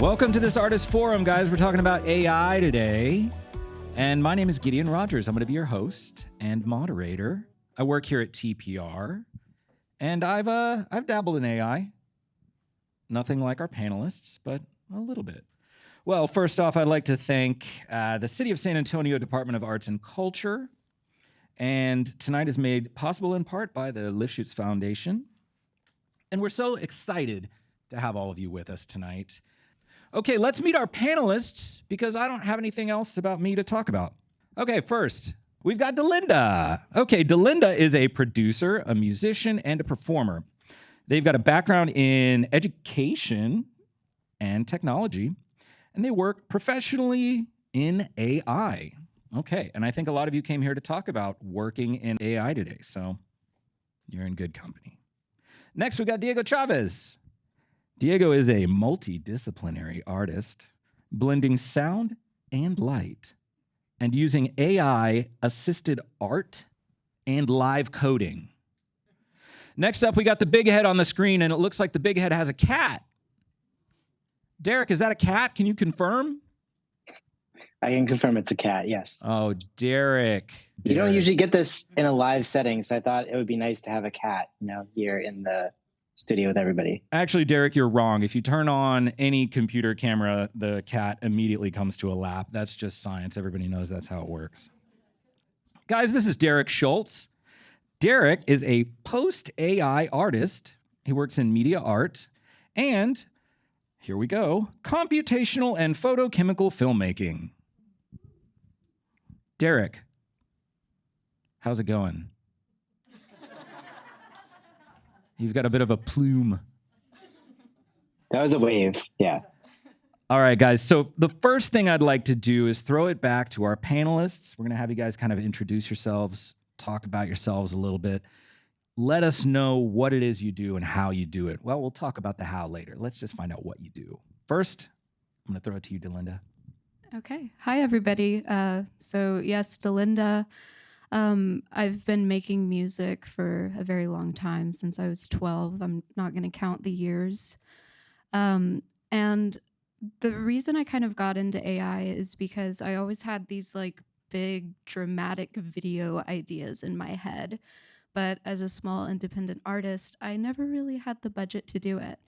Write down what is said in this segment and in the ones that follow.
Welcome to this Artist Forum, guys. We're talking about AI today. And my name is Gideon Rogers. I'm going to be your host and moderator. I work here at TPR, and I've dabbled in AI. Nothing like our panelists, but a little bit. Well, first off, I'd like to thank the City of San Antonio Department of Arts and Culture. And tonight is made possible in part by the Lifshutz Foundation. And we're so excited to have all of you with us tonight. Okay, let's meet our panelists because I don't have anything else about me to talk about. Okay, first, we've got Delenda. Okay, Delenda is a producer, a musician, and a performer. They've got a background in education and technology, and they work professionally in AI. Okay, and I think a lot of you came here to talk about working in AI today, so you're in good company. Next, we got Diego Chavez. Diego is a multidisciplinary artist, blending sound and light, and using AI-assisted art and live coding. Next up, we got the big head on the screen, and it looks like the big head has a cat. Derrick, is that a cat? Can you confirm? I can confirm it's a cat, yes. Oh, Derrick. You don't usually get this in a live setting, so I thought it would be nice to have a cat, here in the studio with everybody. Actually, Derrick, you're wrong. If you turn on any computer camera, the cat immediately comes to a lap. That's just science. Everybody knows that's how it works. Guys, this is Derrick Schultz. Derrick is a post-AI artist. He works in media art and, here we go, computational and photochemical filmmaking. Derrick, how's it going? You've got a bit of a plume. That was a wave, yeah. All right, guys. So the first thing I'd like to do is throw it back to our panelists. We're going to have you guys kind of introduce yourselves, talk about yourselves a little bit. Let us know what it is you do and how you do it. Well, we'll talk about the how later. Let's just find out what you do. First, I'm going to throw it to you, Delenda. Okay. Hi, everybody. So yes, Delenda. I've been making music for a very long time, since I was 12. I'm not going to count the years. And the reason I kind of got into AI is because I always had these like big dramatic video ideas in my head. But as a small independent artist, I never really had the budget to do it.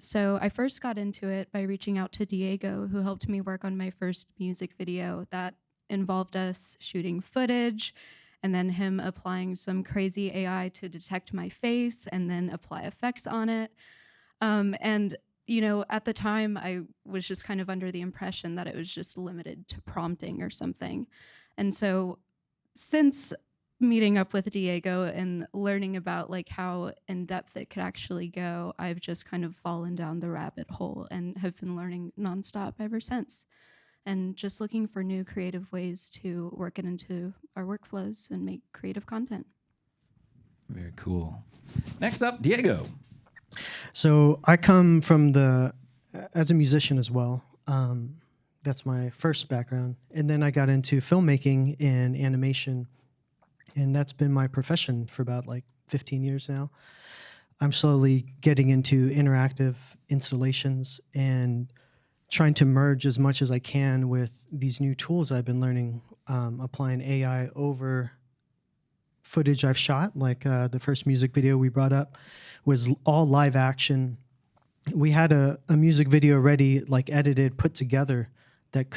So I first got into it by reaching out to Diego, who helped me work on my first music video that involved us shooting footage and then him applying some crazy AI to detect my face and then apply effects on it. And at the time, I was just kind of under the impression that it was just limited to prompting or something. And so since meeting up with Diego and learning about like how in depth it could actually go, I've just kind of fallen down the rabbit hole and have been learning nonstop ever since. And just looking for new creative ways to work it into our workflows and make creative content. Very cool. Next up, Diego. So I come from as a musician as well. That's my first background. And then I got into filmmaking and animation. And that's been my profession for about like 15 years now. I'm slowly getting into interactive installations and trying to merge as much as I can with these new tools I've been learning, applying AI over footage I've shot. Like the first music video we brought up was all live action. We had a music video ready, like edited, put together that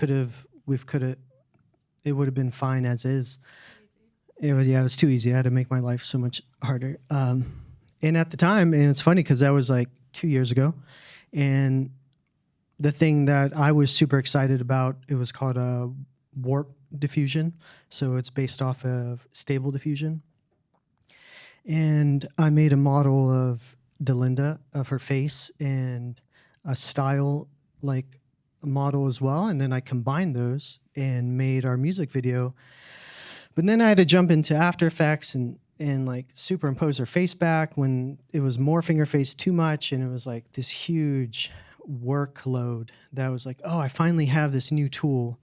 it would have been fine as is. It was too easy. I had to make my life so much harder. And at the time, and it's funny because that was like 2 years ago, and the thing that I was super excited about, it was called a warp diffusion. So it's based off of stable diffusion. And I made a model of Delenda, of her face, and a style like a model as well. And then I combined those and made our music video. But then I had to jump into After Effects and like superimpose her face back when it was morphing her face too much. And it was like this huge workload that was like, oh, I finally have this new tool.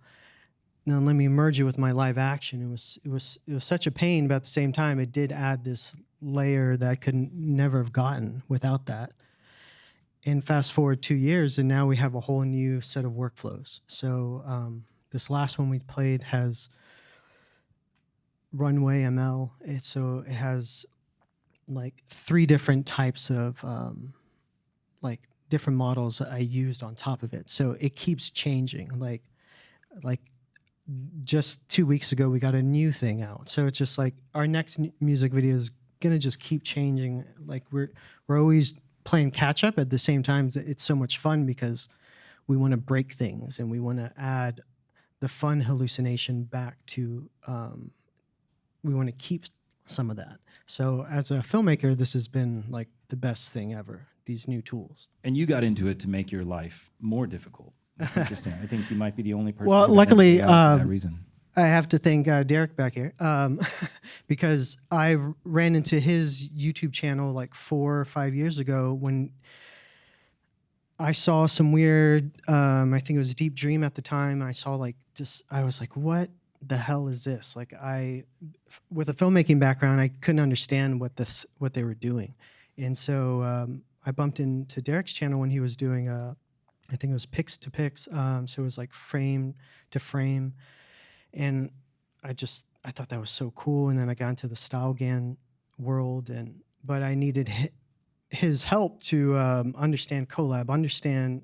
Now let me merge it with my live action. It was such a pain, but at the same time, it did add this layer that I could never have gotten without that. And fast forward 2 years, and now we have a whole new set of workflows. So this last one we played has Runway ML. It has like 3 different types of like different models that I used on top of it. So it keeps changing. Like just 2 weeks ago, we got a new thing out. So it's just like our next music video is gonna just keep changing. Like we're always playing catch up at the same time. It's so much fun because we want to break things and we want to add the fun hallucination back to. We want to keep some of that. So as a filmmaker, this has been like the best thing ever. These new tools. And you got into it to make your life more difficult. That's interesting. I think you might be the only person. Well, who luckily, for that reason. I have to thank Derrick back here because I ran into his YouTube channel like 4 or 5 years ago when I saw some weird, I think it was Deep Dream at the time. I saw like I was like, what the hell is this? Like with a filmmaking background, I couldn't understand what they were doing. And so I bumped into Derrick's channel when he was doing, I think it was Pix to Pix. So it was like frame to frame. And I thought that was so cool. And then I got into the StyleGAN world, but I needed his help to understand collab, understand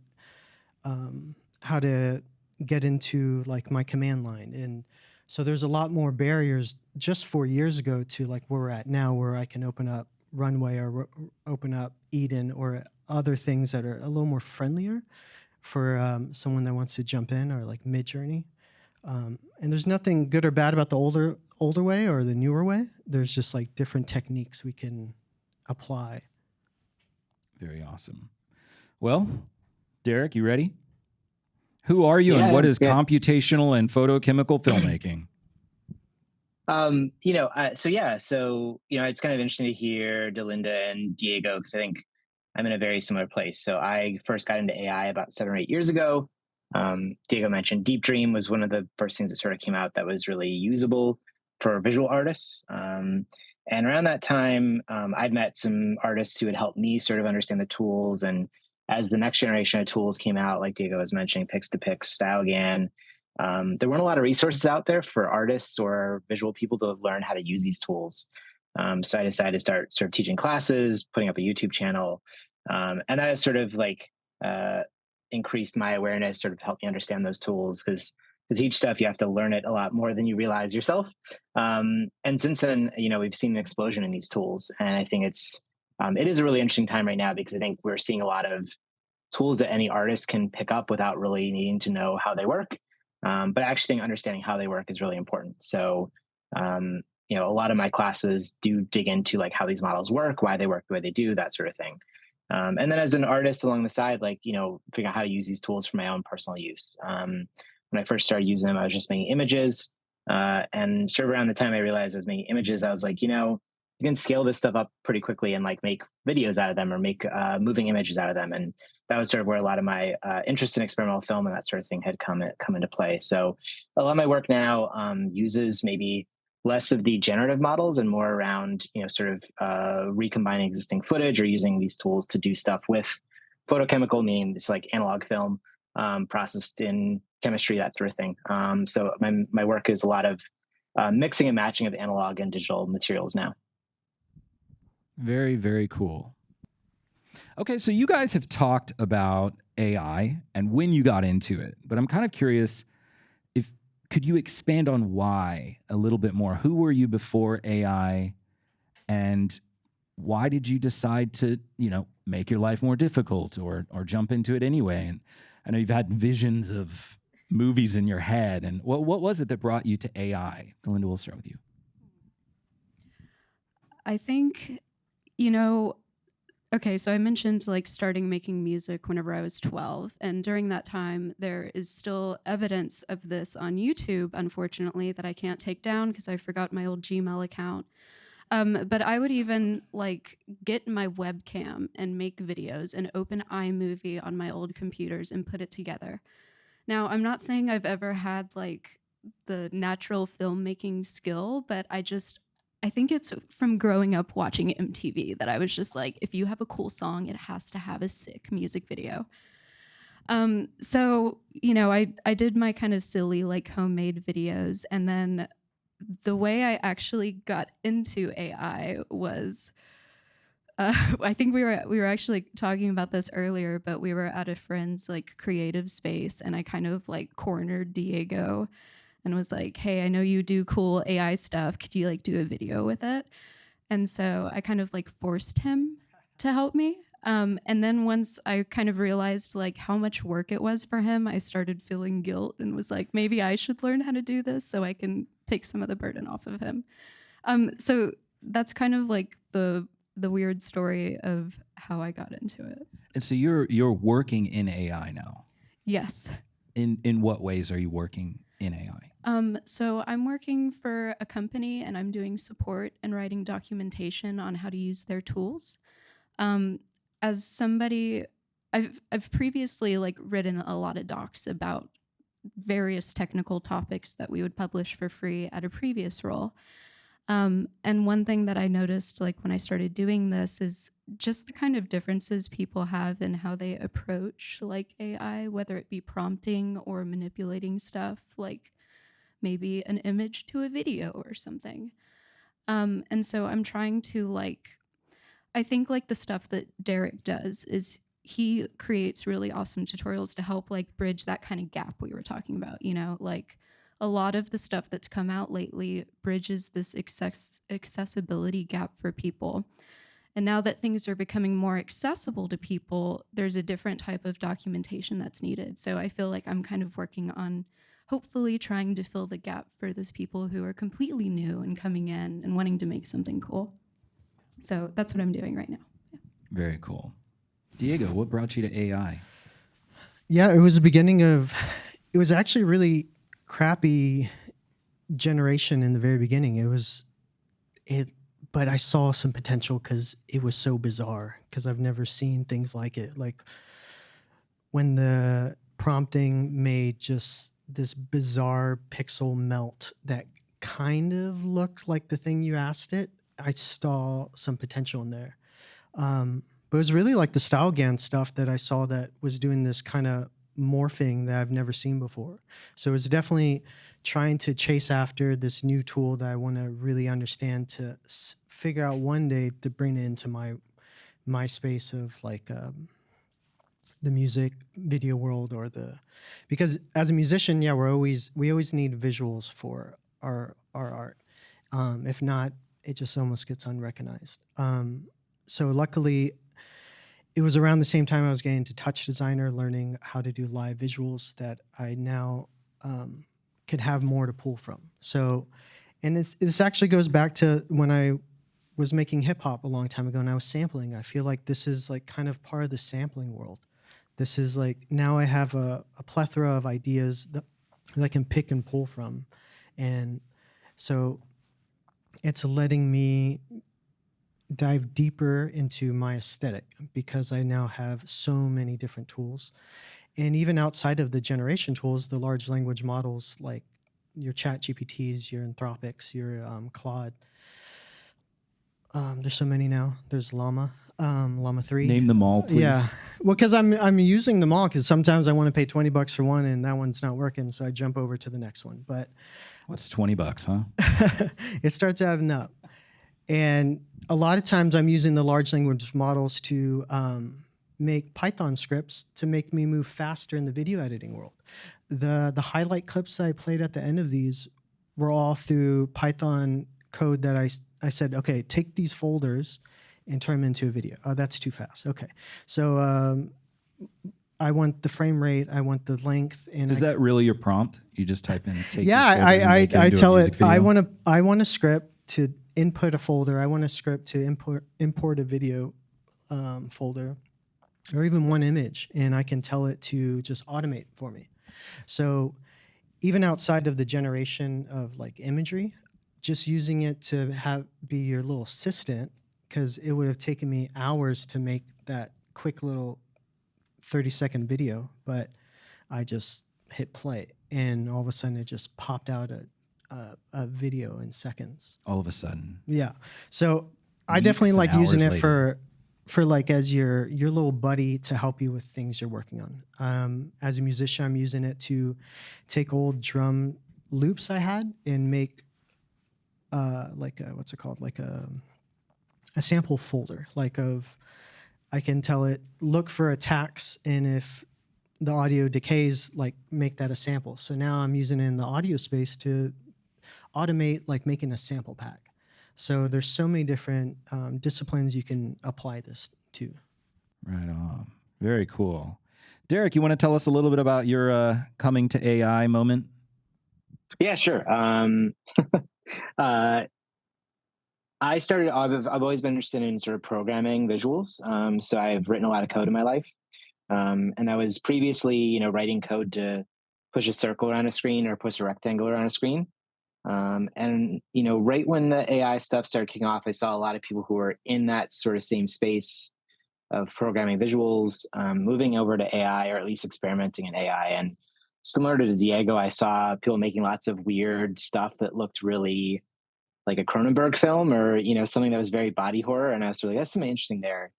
how to get into like my command line. And so there's a lot more barriers just 4 years ago to like where we're at now, where I can open up Runway or open up Eden or other things that are a little more friendlier for someone that wants to jump in, or like Mid-Journey. And there's nothing good or bad about the older way or the newer way. There's just like different techniques we can apply. Very awesome. Well, Derrick, you ready? Who are you, Yeah, and what is yeah. computational and photochemical filmmaking? So it's kind of interesting to hear Delenda and Diego, because I think I'm in a very similar place. So I first got into AI about 7 or 8 years ago. Diego mentioned Deep Dream was one of the first things that sort of came out that was really usable for visual artists. And around that time, I'd met some artists who had helped me sort of understand the tools. And as the next generation of tools came out, like Diego was mentioning, Pix to Pix, StyleGAN, there weren't a lot of resources out there for artists or visual people to learn how to use these tools. So I decided to start sort of teaching classes, putting up a YouTube channel. And that has sort of like increased my awareness, sort of helped me understand those tools, because to teach stuff, you have to learn it a lot more than you realize yourself. And since then, we've seen an explosion in these tools. And I think it is a really interesting time right now, because I think we're seeing a lot of tools that any artist can pick up without really needing to know how they work. But actually understanding how they work is really important. So, a lot of my classes do dig into like how these models work, why they work the way they do, that sort of thing. And then as an artist along the side, figure out how to use these tools for my own personal use. When I first started using them, I was just making images. And sort of around the time I realized I was making images, I was like, you can scale this stuff up pretty quickly and like make videos out of them or make moving images out of them. And that was sort of where a lot of my interest in experimental film and that sort of thing had come into play. So a lot of my work now uses maybe less of the generative models and more around, recombining existing footage or using these tools to do stuff with photochemical, meaning it's like analog film processed in chemistry, that sort of thing. So my work is a lot of mixing and matching of analog and digital materials now. Very, very cool. Okay, so you guys have talked about AI and when you got into it, but I'm kind of curious, could you expand on why a little bit more? Who were you before AI, and why did you decide to, make your life more difficult or jump into it anyway? And I know you've had visions of movies in your head, and what was it that brought you to AI? Delenda, we'll start with you. I think, okay, so I mentioned like starting making music whenever I was 12. And during that time, there is still evidence of this on YouTube, unfortunately, that I can't take down because I forgot my old Gmail account. But I would even like get my webcam and make videos and open iMovie on my old computers and put it together. Now, I'm not saying I've ever had like the natural filmmaking skill, but I just I think it's from growing up watching MTV that I was just like, if you have a cool song, it has to have a sick music video. So, you know, I did my kind of silly like homemade videos, and then the way I actually got into AI was I think we were actually talking about this earlier, but we were at a friend's like creative space, and I kind of like cornered Diego and was like, "Hey, I know you do cool AI stuff. Could you like do a video with it?" And so I kind of like forced him to help me. And then once I kind of realized like how much work it was for him, I started feeling guilt and was like, maybe I should learn how to do this so I can take some of the burden off of him. So that's kind of like the weird story of how I got into it. And so you're working in AI now. Yes. In what ways are you working in AI? So I'm working for a company, and I'm doing support and writing documentation on how to use their tools. As somebody, I've previously like written a lot of docs about various technical topics that we would publish for free at a previous role. And one thing that I noticed like when I started doing this is just the kind of differences people have in how they approach like AI, whether it be prompting or manipulating stuff, like maybe an image to a video or something. And so I'm trying to like, I think like the stuff that Derrick does is he creates really awesome tutorials to help like bridge that kind of gap we were talking about, you know, like a lot of the stuff that's come out lately bridges this accessibility gap for people. And now that things are becoming more accessible to people, there's a different type of documentation that's needed. So I feel like I'm kind of working on hopefully trying to fill the gap for those people who are completely new and coming in and wanting to make something cool. So that's what I'm doing right now. Yeah. Very cool. Diego, what brought you to AI? Yeah, it was the beginning of, it was actually really crappy generation in the very beginning. But I saw some potential because it was so bizarre, because I've never seen things like it. Like when the prompting made just this bizarre pixel melt that kind of looked like the thing you asked it, I saw some potential in there. But it was really like the StyleGAN stuff that I saw that was doing this kind of morphing that I've never seen before. So it's definitely trying to chase after this new tool that I want to really understand to figure out one day to bring it into my space of like the music video world, or because as a musician, yeah, we always need visuals for our art. If not, it just almost gets unrecognized. So luckily, it was around the same time I was getting into Touch Designer, learning how to do live visuals, that I now could have more to pull from. So, and this actually goes back to when I was making hip hop a long time ago and I was sampling. I feel like this is like kind of part of the sampling world. This is like, now I have a plethora of ideas that I can pick and pull from. And so it's letting me dive deeper into my aesthetic, because I now have so many different tools. And even outside of the generation tools, the large language models like your Chat GPTs, your Anthropics, your Claude. There's so many now. There's Llama 3. Name them all, please. Yeah. Well, because I'm using them all, because sometimes I want to pay $20 for one and that one's not working, so I jump over to the next one. But what's $20, huh? It starts adding up. And a lot of times I'm using the large language models to make Python scripts to make me move faster in the video editing world. The highlight clips that I played at the end of these were all through Python code that I said, okay, take these folders and turn them into a video. Oh, that's too fast. Okay. So I want the frame rate, I want the length. And is that really your prompt? You just type in, take yeah, I tell it, I want a script to input a folder. I want a script to import a video folder, or even one image, and I can tell it to just automate for me. So even outside of the generation of like imagery, just using it to be your little assistant, because it would have taken me hours to make that quick little 30-second video, but I just hit play and all of a sudden it just popped out a video in seconds. All of a sudden. Yeah. So I Weeks definitely and like using hours it later. for like as your little buddy to help you with things you're working on. As a musician, I'm using it to take old drum loops I had and make like a, what's it called? Like a sample folder, like of, I can tell it, look for attacks, and if the audio decays, like make that a sample. So now I'm using it in the audio space to automate like making a sample pack. So there's so many different disciplines you can apply this to. Right on. Very cool. Derrick, you want to tell us a little bit about your coming to AI moment? Yeah, sure. I've always been interested in sort of programming visuals. So I've written a lot of code in my life. And I was previously, writing code to push a circle around a screen or push a rectangle around a screen. And right when the AI stuff started kicking off, I saw a lot of people who were in that sort of same space of programming visuals, moving over to AI, or at least experimenting in AI. And similar to Diego, I saw people making lots of weird stuff that looked really like a Cronenberg film, or something that was very body horror. And I was really, that's something interesting there.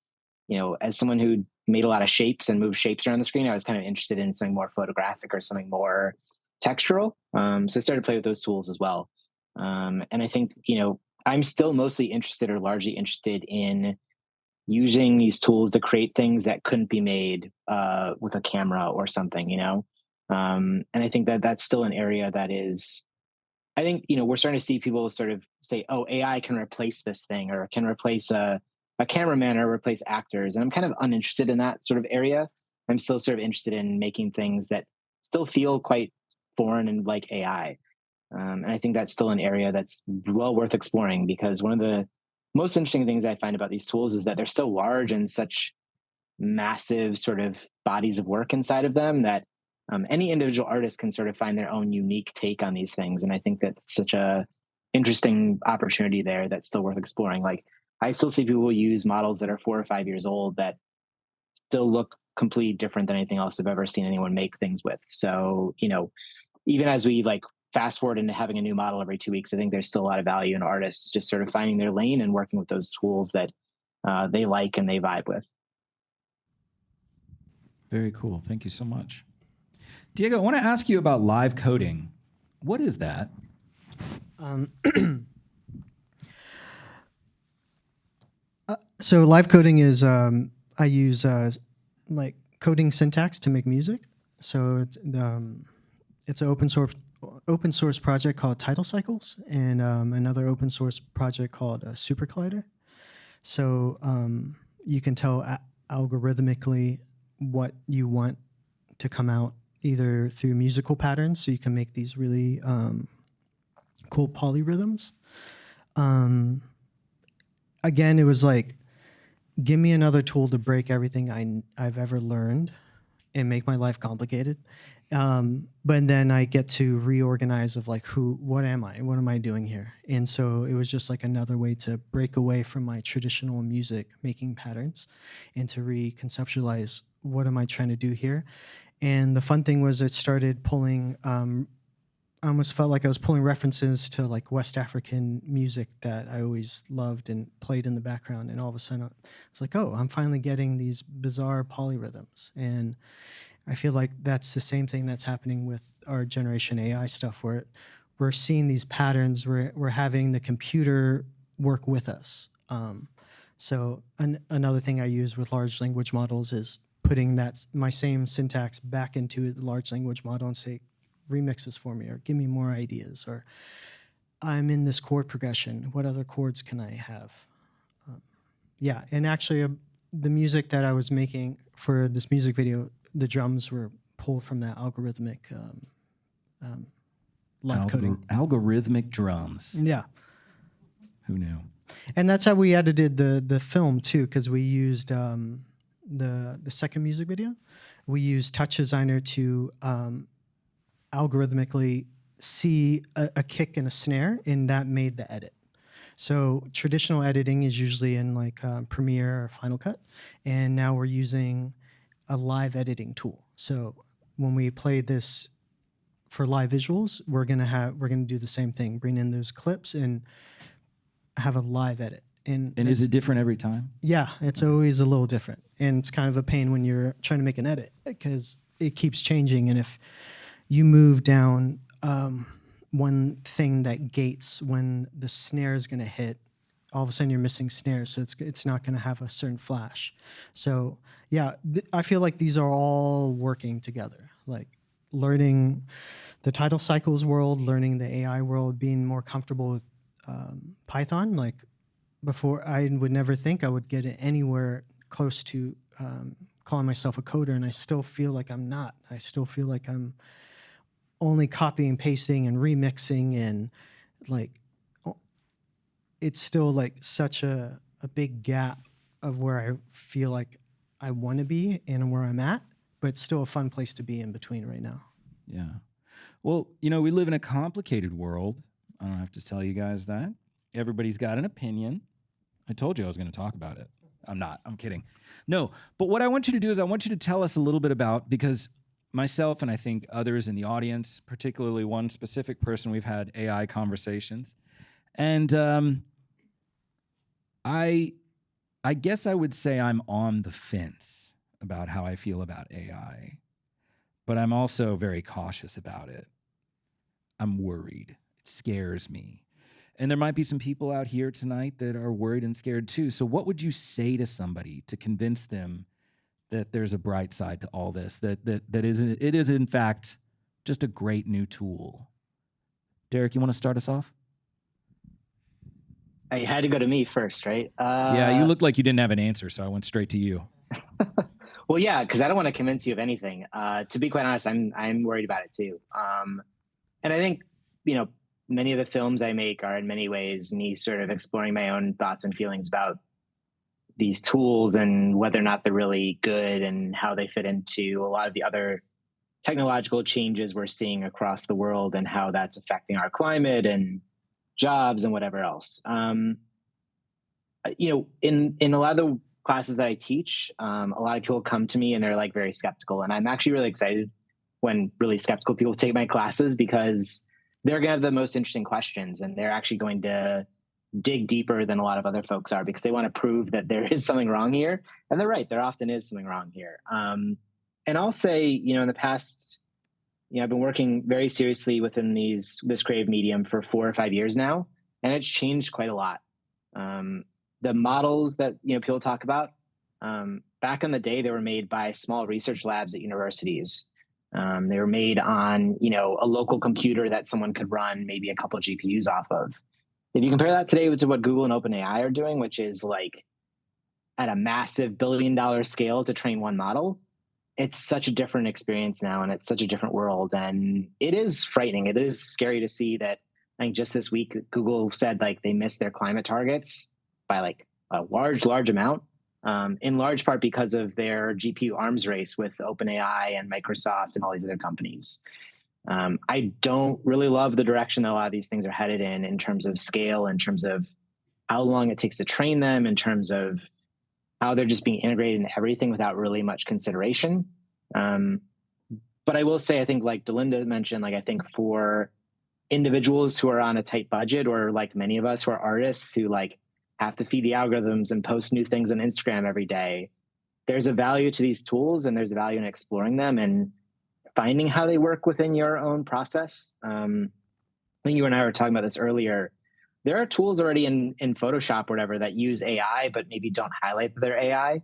As someone who made a lot of shapes and moved shapes around the screen, I was kind of interested in something more photographic or something more textural. So I started to play with those tools as well. And I think, I'm still mostly interested, or largely interested, in using these tools to create things that couldn't be made with a camera or something, and I think that that's still an area that is, I think, we're starting to see people sort of say, oh, AI can replace this thing, or can replace a cameraman, or replace actors. And I'm kind of uninterested in that sort of area. I'm still sort of interested in making things that still feel quite foreign and like AI. And I think that's still an area that's well worth exploring, because one of the most interesting things I find about these tools is that they're so large and such massive sort of bodies of work inside of them that any individual artist can sort of find their own unique take on these things. And I think that's such a interesting opportunity there that's still worth exploring. Like, I still see people use models that are 4 or 5 years old that still look completely different than anything else I've ever seen anyone make things with. So, even as we like fast forward into having a new model every 2 weeks, I think there's still a lot of value in artists just sort of finding their lane and working with those tools that they like and they vibe with. Very cool. Thank you so much. Diego, I want to ask you about live coding. What is that? So live coding is, I use like coding syntax to make music. So it's an open source project called Tidal Cycles, and another open source project called Super Collider. So you can tell algorithmically what you want to come out, either through musical patterns, so you can make these really cool polyrhythms. Again, it was like, give me another tool to break everything I've ever learned and make my life complicated. But then I get to reorganize of like, what am I? What am I doing here? And so it was just like another way to break away from my traditional music making patterns and to reconceptualize, what am I trying to do here? And the fun thing was, it started pulling, I almost felt like I was pulling references to like West African music that I always loved and played in the background. And all of a sudden I was like, oh, I'm finally getting these bizarre polyrhythms. And I feel like that's the same thing that's happening with our generation AI stuff, where we're seeing these patterns, we're having the computer work with us. So another thing I use with large language models is putting my same syntax back into the large language model and say, remix this for me, or give me more ideas, or I'm in this chord progression, what other chords can I have? Yeah, and actually the music that I was making for this music video, the drums were pulled from that algorithmic live coding. Algorithmic drums. Yeah. Who knew? And that's how we edited the film too, because we used the second music video. We used Touch Designer to algorithmically see a kick and a snare, and that made the edit. So traditional editing is usually in like Premiere or Final Cut, and now we're using a live editing tool. So when we play this for live visuals, we're gonna do the same thing. Bring in those clips and have a live edit. And is it different every time? Yeah, it's always a little different, and it's kind of a pain when you're trying to make an edit because it keeps changing. And if you move down one thing that gates when the snare is going to hit, all of a sudden you're missing snares, so it's not going to have a certain flash. So yeah, I feel like these are all working together, like learning the title cycles world, learning the AI world, being more comfortable with Python. Like before, I would never think I would get it anywhere close to calling myself a coder, and I still feel like I'm not. I still feel like I'm only copying, pasting, and remixing, and like it's still like such a big gap of where I feel like I want to be and where I'm at, but it's still a fun place to be in between right now. Yeah. Well, you know, we live in a complicated world. I don't have to tell you guys that. Everybody's got an opinion. I told you I was going to talk about it. I'm not. I'm kidding. No, but what I want you to do is I want you to tell us a little bit about, because myself and I think others in the audience, particularly one specific person, we've had AI conversations. And I guess I would say I'm on the fence about how I feel about AI, but I'm also very cautious about it. I'm worried. It scares me. And there might be some people out here tonight that are worried and scared too. So what would you say to somebody to convince them that there's a bright side to all this, that it is in fact just a great new tool? Derrick, you want to start us off? I had to go to me first, right? Yeah, you looked like you didn't have an answer, so I went straight to you. Well, yeah, because I don't want to convince you of anything. To be quite honest, I'm worried about it too. And I think, you know, many of the films I make are in many ways me sort of exploring my own thoughts and feelings about these tools and whether or not they're really good and how they fit into a lot of the other technological changes we're seeing across the world and how that's affecting our climate and jobs and whatever else. You know, in a lot of the classes that I teach, a lot of people come to me and they're like very skeptical. And I'm actually really excited when really skeptical people take my classes, because they're going to have the most interesting questions and they're actually going to dig deeper than a lot of other folks are, because they want to prove that there is something wrong here. And they're right. There often is something wrong here. And I'll say, you know, in the past, you know, I've been working very seriously within this creative medium for 4 or 5 years now, and it's changed quite a lot. The models that, you know, people talk about, back in the day, they were made by small research labs at universities. They were made on, you know, a local computer that someone could run maybe a couple of GPUs off of. If you compare that today to what Google and OpenAI are doing, which is like at a massive $1 billion scale to train one model, it's such a different experience now, and it's such a different world. And it is frightening. It is scary to see that. I think just this week, Google said like they missed their climate targets by like a large amount, in large part because of their GPU arms race with OpenAI and Microsoft and all these other companies. I don't really love the direction that a lot of these things are headed in terms of scale, in terms of how long it takes to train them, in terms of how they're just being integrated in everything without really much consideration. But I will say, I think like Delenda mentioned, like I think for individuals who are on a tight budget, or like many of us who are artists who like have to feed the algorithms and post new things on Instagram every day, there's a value to these tools, and there's a value in exploring them and finding how they work within your own process. I think you and I were talking about this earlier. There are tools already in Photoshop or whatever that use AI, but maybe don't highlight that they're AI,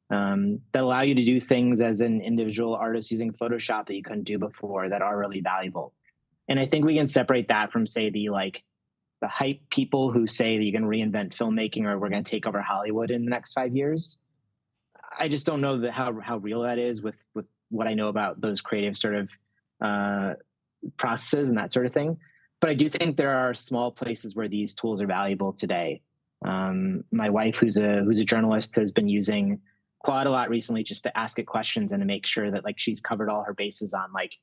that allow you to do things as an individual artist using Photoshop that you couldn't do before, that are really valuable. And I think we can separate that from, say, the hype people who say that you can reinvent filmmaking or we're going to take over Hollywood in the next 5 years. I just don't know how real that is with what I know about those creative sort of processes and that sort of thing. But I do think there are small places where these tools are valuable today. My wife, who's a journalist, has been using Claude a lot recently just to ask it questions and to make sure that like she's covered all her bases on like,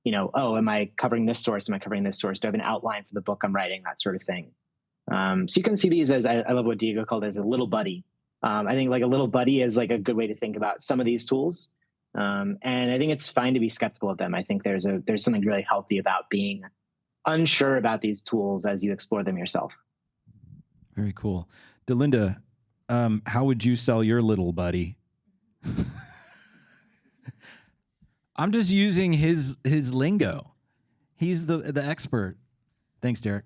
you know, oh, am I covering this source? Am I covering this source? Do I have an outline for the book I'm writing? That sort of thing. So you can see these as, I love what Diego called as a little buddy. I think like a little buddy is like a good way to think about some of these tools. And I think it's fine to be skeptical of them. I think there's something really healthy about being unsure about these tools as you explore them yourself. Very cool. Delenda, how would you sell your little buddy? I'm just using his lingo. He's the expert. Thanks, Derrick.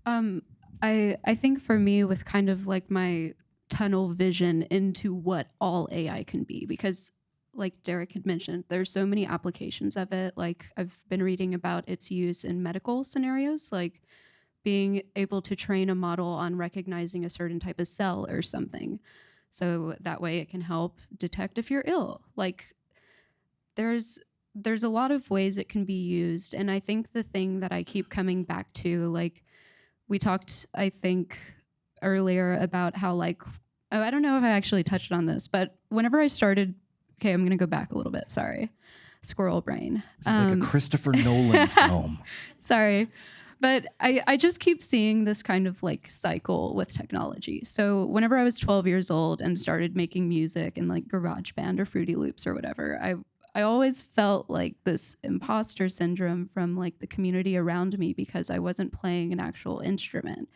I think for me, with kind of like my tunnel vision into what all AI can be, because like Derrick had mentioned, there's so many applications of it. Like I've been reading about its use in medical scenarios, like being able to train a model on recognizing a certain type of cell or something. So that way it can help detect if you're ill. Like there's a lot of ways it can be used. And I think the thing that I keep coming back to, like we talked, I think earlier about how like, oh, I don't know if I actually touched on this, but whenever I started, okay, I'm going to go back a little bit. Sorry. Squirrel brain. It's like a Christopher Nolan film. Sorry. But I just keep seeing this kind of like cycle with technology. So whenever I was 12 years old and started making music in like GarageBand or Fruity Loops or whatever, I always felt like this imposter syndrome from like the community around me because I wasn't playing an actual instrument.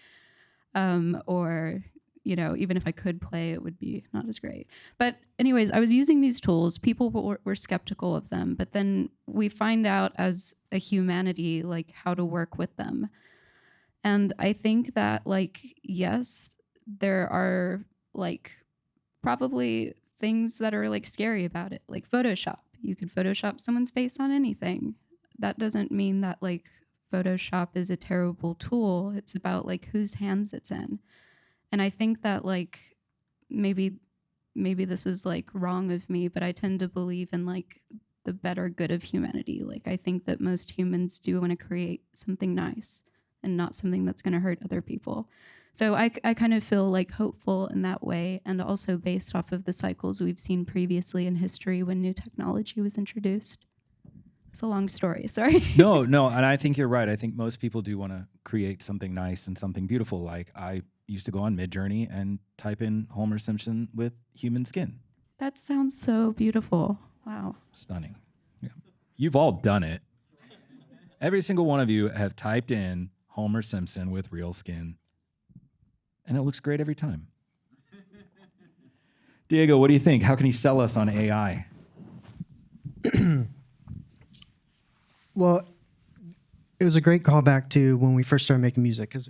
Or, you know, even if I could play, it would be not as great. But anyways, I was using these tools. People were skeptical of them. But then we find out as a humanity, like how to work with them. And I think that like, yes, there are like probably things that are like scary about it, like Photoshop. You could Photoshop someone's face on anything. That doesn't mean that like Photoshop is a terrible tool. It's about like whose hands it's in. And I think that like maybe this is like wrong of me, but I tend to believe in like the better good of humanity. Like I think that most humans do want to create something nice and not something that's going to hurt other people. So I kind of feel like hopeful in that way, and also based off of the cycles we've seen previously in history when new technology was introduced. It's a long story, sorry. No, and I think you're right. I think most people do want to create something nice and something beautiful. Like I used to go on Midjourney and type in Homer Simpson with human skin. That sounds so beautiful. Wow. Stunning. Yeah. You've all done it. Every single one of you have typed in Homer Simpson with real skin. And it looks great every time. Diego, what do you think? How can he sell us on AI? Well, it was a great callback to when we first started making music, because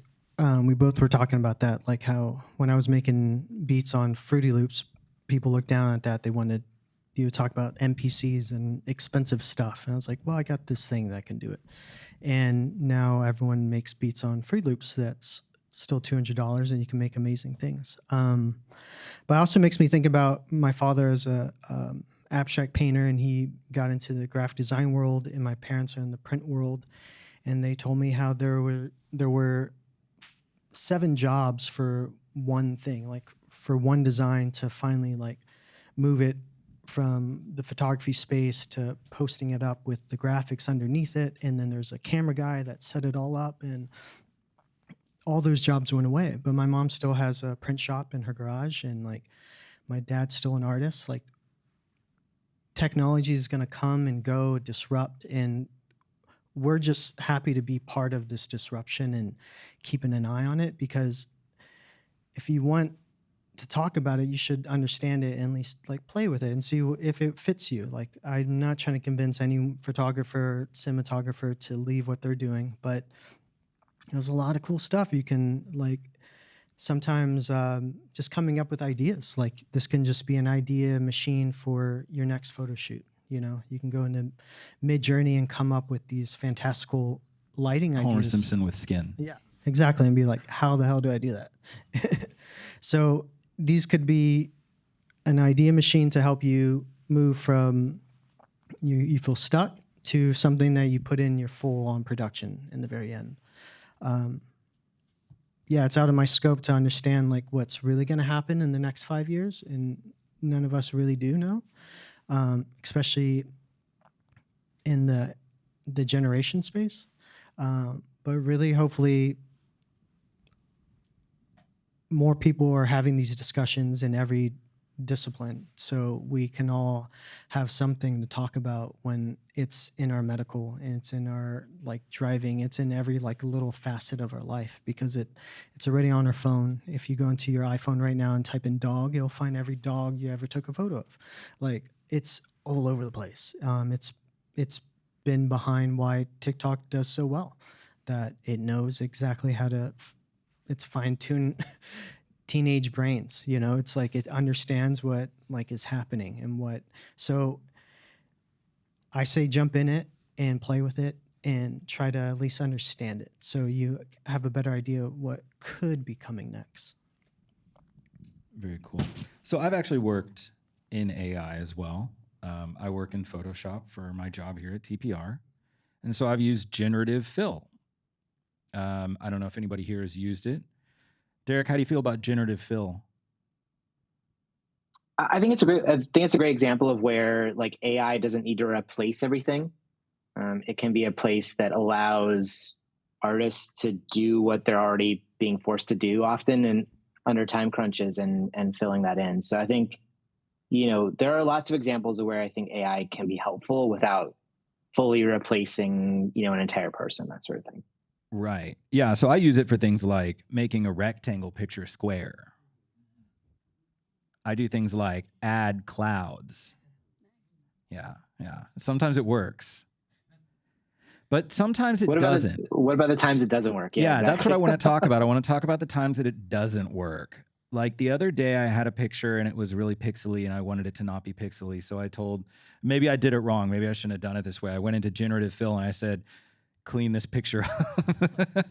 we both were talking about that, like how when I was making beats on Fruity Loops, people looked down at that. They wanted you to talk about NPCs and expensive stuff. And I was like, well, I got this thing that can do it. And now everyone makes beats on Fruity Loops that's still $200 and you can make amazing things. But it also makes me think about my father as a abstract painter, and he got into the graphic design world, and my parents are in the print world. And they told me how there were 7 jobs for one thing, like for one design to finally like move it from the photography space to posting it up with the graphics underneath it. And then there's a camera guy that set it all up, and all those jobs went away. But my mom still has a print shop in her garage, and like my dad's still an artist. Like technology is going to come and go, disrupt, and we're just happy to be part of this disruption and keeping an eye on it, because if you want to talk about it, you should understand it and at least like play with it and see if it fits you. Like I'm not trying to convince any photographer, cinematographer to leave what they're doing, but there's a lot of cool stuff. You can like sometimes just coming up with ideas. Like this can just be an idea machine for your next photo shoot. You know, you can go into Midjourney and come up with these fantastical lighting ideas. Homer Simpson with skin. Yeah, exactly. And be like, how the hell do I do that? So these could be an idea machine to help you move from you feel stuck to something that you put in your full-on production in the very end. Yeah, it's out of my scope to understand like what's really going to happen in the next 5 years, and none of us really do know, especially in the generation space. But really, hopefully, more people are having these discussions, and every discipline, so we can all have something to talk about when it's in our medical and it's in our like driving, it's in every like little facet of our life, because it's already on our phone. If you go into your iPhone right now and type in dog, you'll find every dog you ever took a photo of. Like, it's all over the place. It's been behind why TikTok does so well, that it knows exactly how to it's fine-tune teenage brains, you know. It's like it understands what like is happening and what. So I say jump in it and play with it and try to at least understand it, so you have a better idea of what could be coming next. Very cool. So I've actually worked in AI as well. I work in Photoshop for my job here at TPR, and so I've used generative fill. I don't know if anybody here has used it. Derrick, how do you feel about generative fill? I think it's a great example of where like AI doesn't need to replace everything. It can be a place that allows artists to do what they're already being forced to do often and under time crunches and filling that in. So I think, you know, there are lots of examples of where I think AI can be helpful without fully replacing, you know, an entire person, that sort of thing. Right. Yeah. So I use it for things like making a rectangle picture square. I do things like add clouds. Yeah. Yeah. Sometimes it works, but sometimes it doesn't. What about the times it doesn't work? Yeah, exactly. That's what I want to talk about. I want to talk about the times that it doesn't work. Like the other day I had a picture and it was really pixely and I wanted it to not be pixely. So I told, maybe I did it wrong. Maybe I shouldn't have done it this way. I went into generative fill and I said, clean this picture up.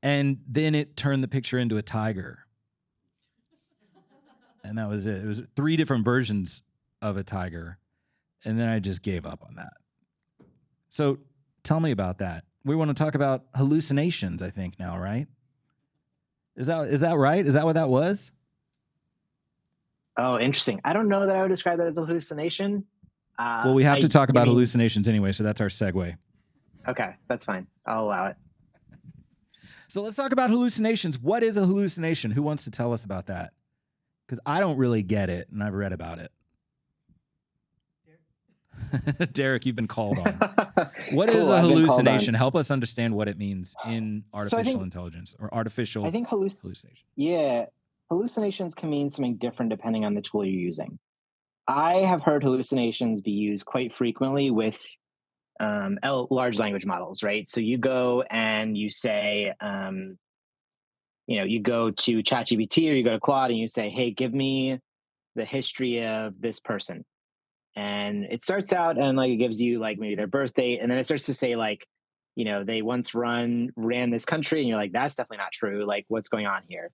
And then it turned the picture into a tiger. And that was it. It was 3 different versions of a tiger. And then I just gave up on that. So tell me about that. We want to talk about hallucinations, I think, now, right? Is that right? Is that what that was? Oh, interesting. I don't know that I would describe that as a hallucination. Well, we have to talk about hallucinations anyway, so that's our segue. Okay, that's fine. I'll allow it. So let's talk about hallucinations. What is a hallucination? Who wants to tell us about that? Because I don't really get it, and I've read about it. Derrick, you've been called on. What is a hallucination? Help us understand what it means in artificial intelligence or artificial hallucination. Yeah, hallucinations can mean something different depending on the tool you're using. I have heard hallucinations be used quite frequently with large language models, right? So you go and you say, you go to ChatGPT or you go to Claude and you say, hey, give me the history of this person. And it starts out and like it gives you like maybe their birth date, and then it starts to say like, you know, they once ran this country, and you're like, that's definitely not true. Like, what's going on here?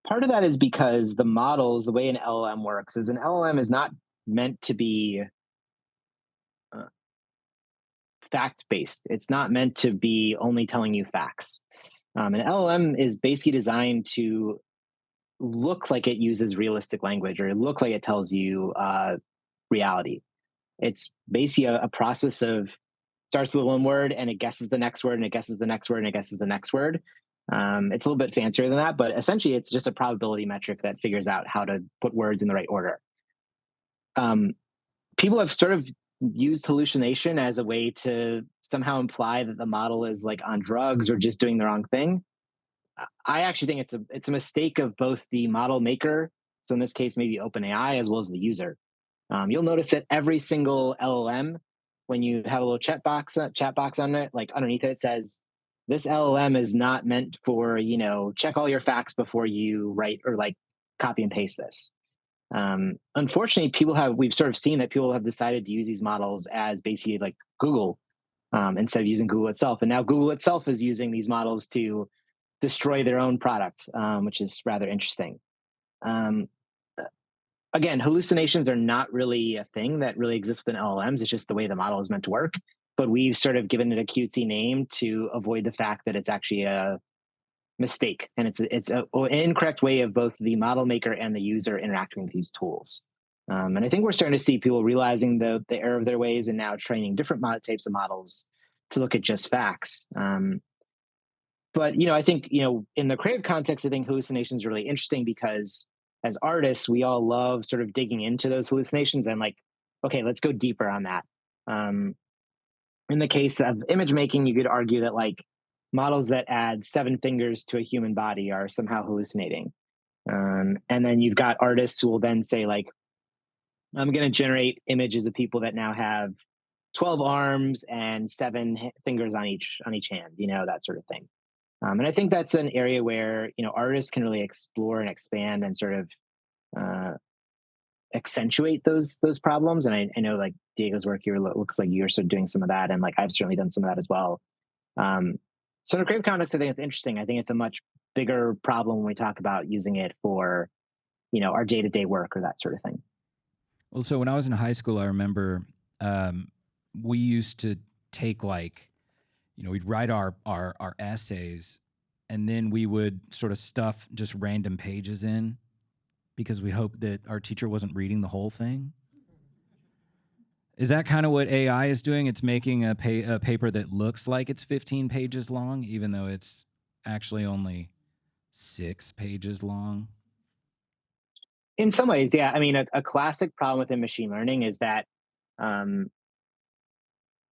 Part of that is because the models, the way an LLM works, is an LLM is not meant to be fact-based. It's not meant to be only telling you facts. An LLM is basically designed to look like it uses realistic language or look like it tells you reality. It's basically a process of starts with one word and it guesses the next word and it guesses the next word and it guesses the next word. It's a little bit fancier than that, but essentially it's just a probability metric that figures out how to put words in the right order. People have sort of used hallucination as a way to somehow imply that the model is like on drugs or just doing the wrong thing. I actually think it's a mistake of both the model maker, so in this case maybe OpenAI, as well as the user. You'll notice that every single LLM, when you have a little chat box on it, like underneath it says, this LLM is not meant for, check all your facts before you write or like copy and paste this. Unfortunately, we've sort of seen that people have decided to use these models as basically like Google instead of using Google itself. And now Google itself is using these models to destroy their own product, which is rather interesting. Again, hallucinations are not really a thing that really exists within LLMs. It's just the way the model is meant to work. But we've sort of given it a cutesy name to avoid the fact that it's actually a mistake. And it's an incorrect way of both the model maker and the user interacting with these tools. And I think we're starting to see people realizing the error of their ways and now training different types of models to look at just facts. But, I think, in the creative context, I think hallucinations are really interesting because as artists, we all love sort of digging into those hallucinations and like, okay, let's go deeper on that. In the case of image making, you could argue that like models that add 7 fingers to a human body are somehow hallucinating. And then you've got artists who will then say like, I'm going to generate images of people that now have 12 arms and 7 fingers on each hand, that sort of thing. And I think that's an area where, artists can really explore and expand and sort of accentuate those problems. And I know like Diego's work here looks like you're sort of doing some of that. And like, I've certainly done some of that as well. So in a creative context, I think it's interesting. I think it's a much bigger problem when we talk about using it for, our day-to-day work or that sort of thing. Well, so when I was in high school, I remember we used to take like, we'd write our essays, and then we would sort of stuff just random pages in because we hoped that our teacher wasn't reading the whole thing. Is that kind of what AI is doing? It's making a paper that looks like it's 15 pages long, even though it's actually only 6 pages long? In some ways, yeah. I mean, a classic problem within machine learning is that,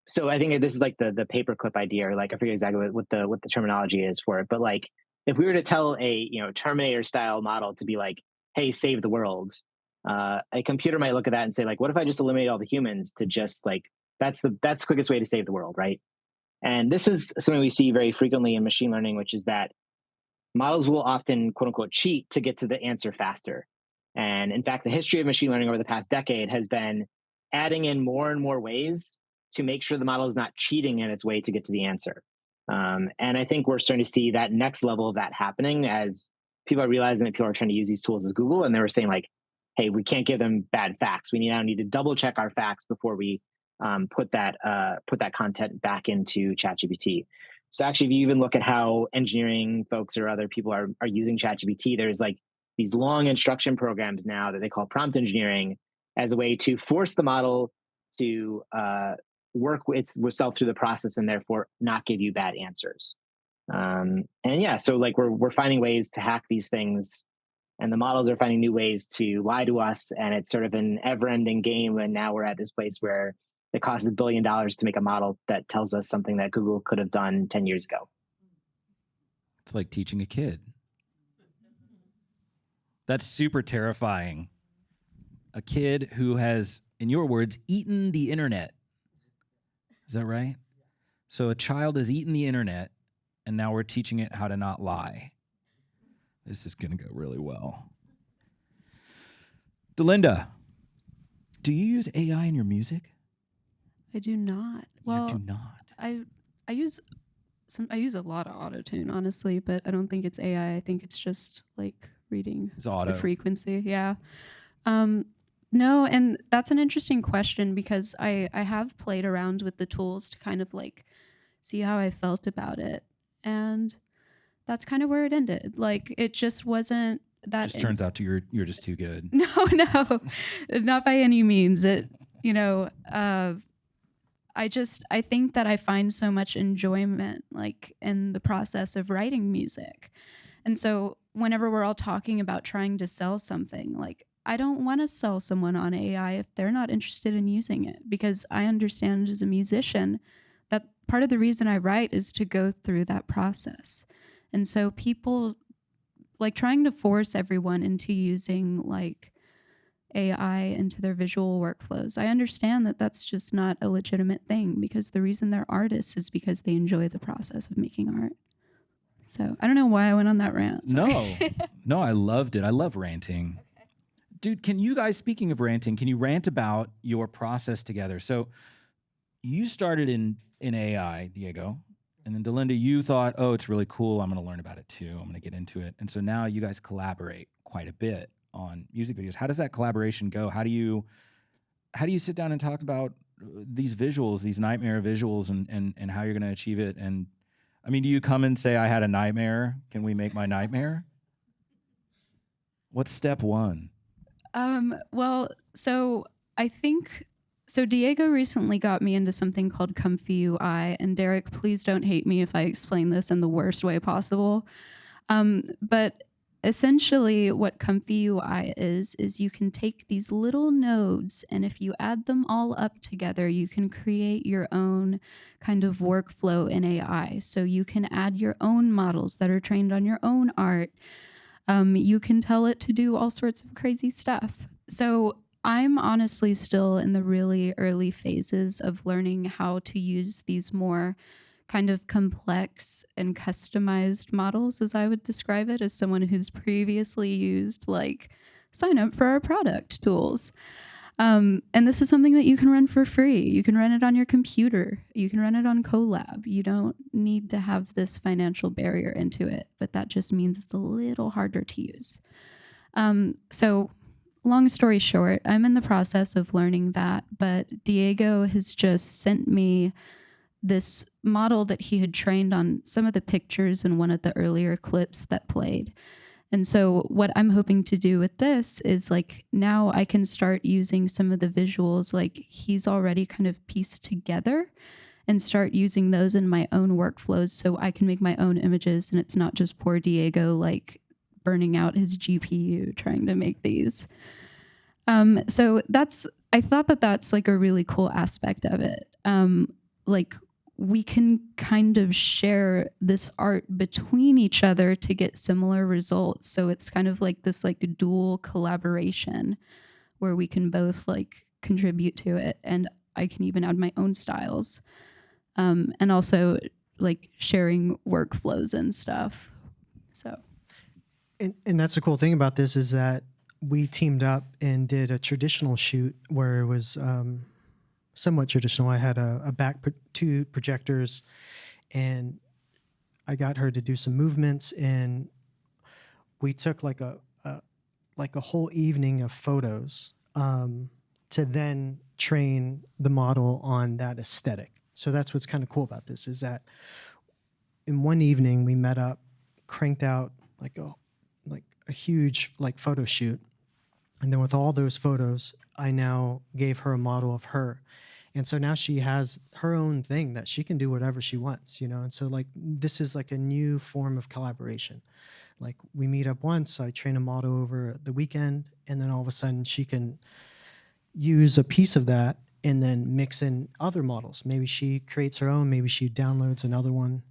so I think this is like the paperclip idea, or like I forget exactly what the terminology is for it, but like if we were to tell a Terminator style model to be like, hey, save the world, a computer might look at that and say like, what if I just eliminate all the humans to just like that's the quickest way to save the world, right? And this is something we see very frequently in machine learning, which is that models will often quote unquote cheat to get to the answer faster. And in fact, the history of machine learning over the past decade has been adding in more and more ways to make sure the model is not cheating in its way to get to the answer. And I think we're starting to see that next level of that happening as people are realizing that people are trying to use these tools as Google, and they were saying like, hey, we can't give them bad facts. We now need to double check our facts before we put that content back into ChatGPT. So actually, if you even look at how engineering folks or other people are using ChatGPT, there's like these long instruction programs now that they call prompt engineering as a way to force the model to work with itself through the process and therefore not give you bad answers. And yeah, so like we're finding ways to hack these things, and the models are finding new ways to lie to us, and it's sort of an ever-ending game. And now we're at this place where it costs $1 billion to make a model that tells us something that Google could have done 10 years ago. It's like teaching a kid. That's super terrifying. A kid who has, in your words, eaten the internet. Is that right? So a child has eaten the internet, and now we're teaching it how to not lie. This is going to go really well. Delenda, do you use AI in your music? I do not. Well, you do not. I use a lot of autotune, honestly, but I don't think it's AI. I think it's just like reading the frequency. Yeah. No, and that's an interesting question because I have played around with the tools to kind of like see how I felt about it. And that's kind of where it ended. Like it just wasn't that. Just turns out you're just too good. No, not by any means. It, I think that I find so much enjoyment like in the process of writing music. And so whenever we're all talking about trying to sell something, like I don't want to sell someone on AI if they're not interested in using it, because I understand as a musician that part of the reason I write is to go through that process. And so people like trying to force everyone into using like AI into their visual workflows. I understand that that's just not a legitimate thing, because the reason they're artists is because they enjoy the process of making art. So I don't know why I went on that rant. Sorry. No, I loved it. I love ranting. Okay. Dude, can you guys, speaking of ranting, can you rant about your process together? So you started in AI, Diego, and then Delenda, you thought, oh, it's really cool. I'm going to learn about it too. I'm going to get into it. And so now you guys collaborate quite a bit on music videos. How does that collaboration go? How do you sit down and talk about these visuals, these nightmare visuals, and how you're going to achieve it? And I mean, do you come and say, I had a nightmare. Can we make my nightmare? What's step one? Well, so I think, so Diego recently got me into something called Comfy UI, and Derrick, please don't hate me if I explain this in the worst way possible. But essentially what Comfy UI is you can take these little nodes, and if you add them all up together, you can create your own kind of workflow in AI. So you can add your own models that are trained on your own art. You can tell it to do all sorts of crazy stuff. So I'm honestly still in the really early phases of learning how to use these more kind of complex and customized models, as I would describe it, as someone who's previously used like sign up for our product tools. And this is something that you can run for free. You can run it on your computer. You can run it on Colab. You don't need to have this financial barrier into it, but that just means it's a little harder to use. So long story short, I'm in the process of learning that, but Diego has just sent me this model that he had trained on some of the pictures in one of the earlier clips that played. And so what I'm hoping to do with this is like now I can start using some of the visuals like he's already kind of pieced together and start using those in my own workflows so I can make my own images and it's not just poor Diego like burning out his GPU trying to make these. So I thought that that's like a really cool aspect of it. Like we can kind of share this art between each other to get similar results. So it's kind of like this like dual collaboration where we can both like contribute to it. And I can even add my own styles. And also like sharing workflows and stuff. So. And that's the cool thing about this is that we teamed up and did a traditional shoot where it was somewhat traditional. I had a back two projectors and I got her to do some movements and we took like a whole evening of photos to then train the model on that aesthetic. So that's what's kind of cool about this is that in one evening we met up, cranked out like a huge like photo shoot. And then with all those photos, I now gave her a model of her. And so now she has her own thing that she can do whatever she wants, you know? And so like, this is like a new form of collaboration. Like we meet up once, I train a model over the weekend, and then all of a sudden she can use a piece of that and then mix in other models. Maybe she creates her own, maybe she downloads another one.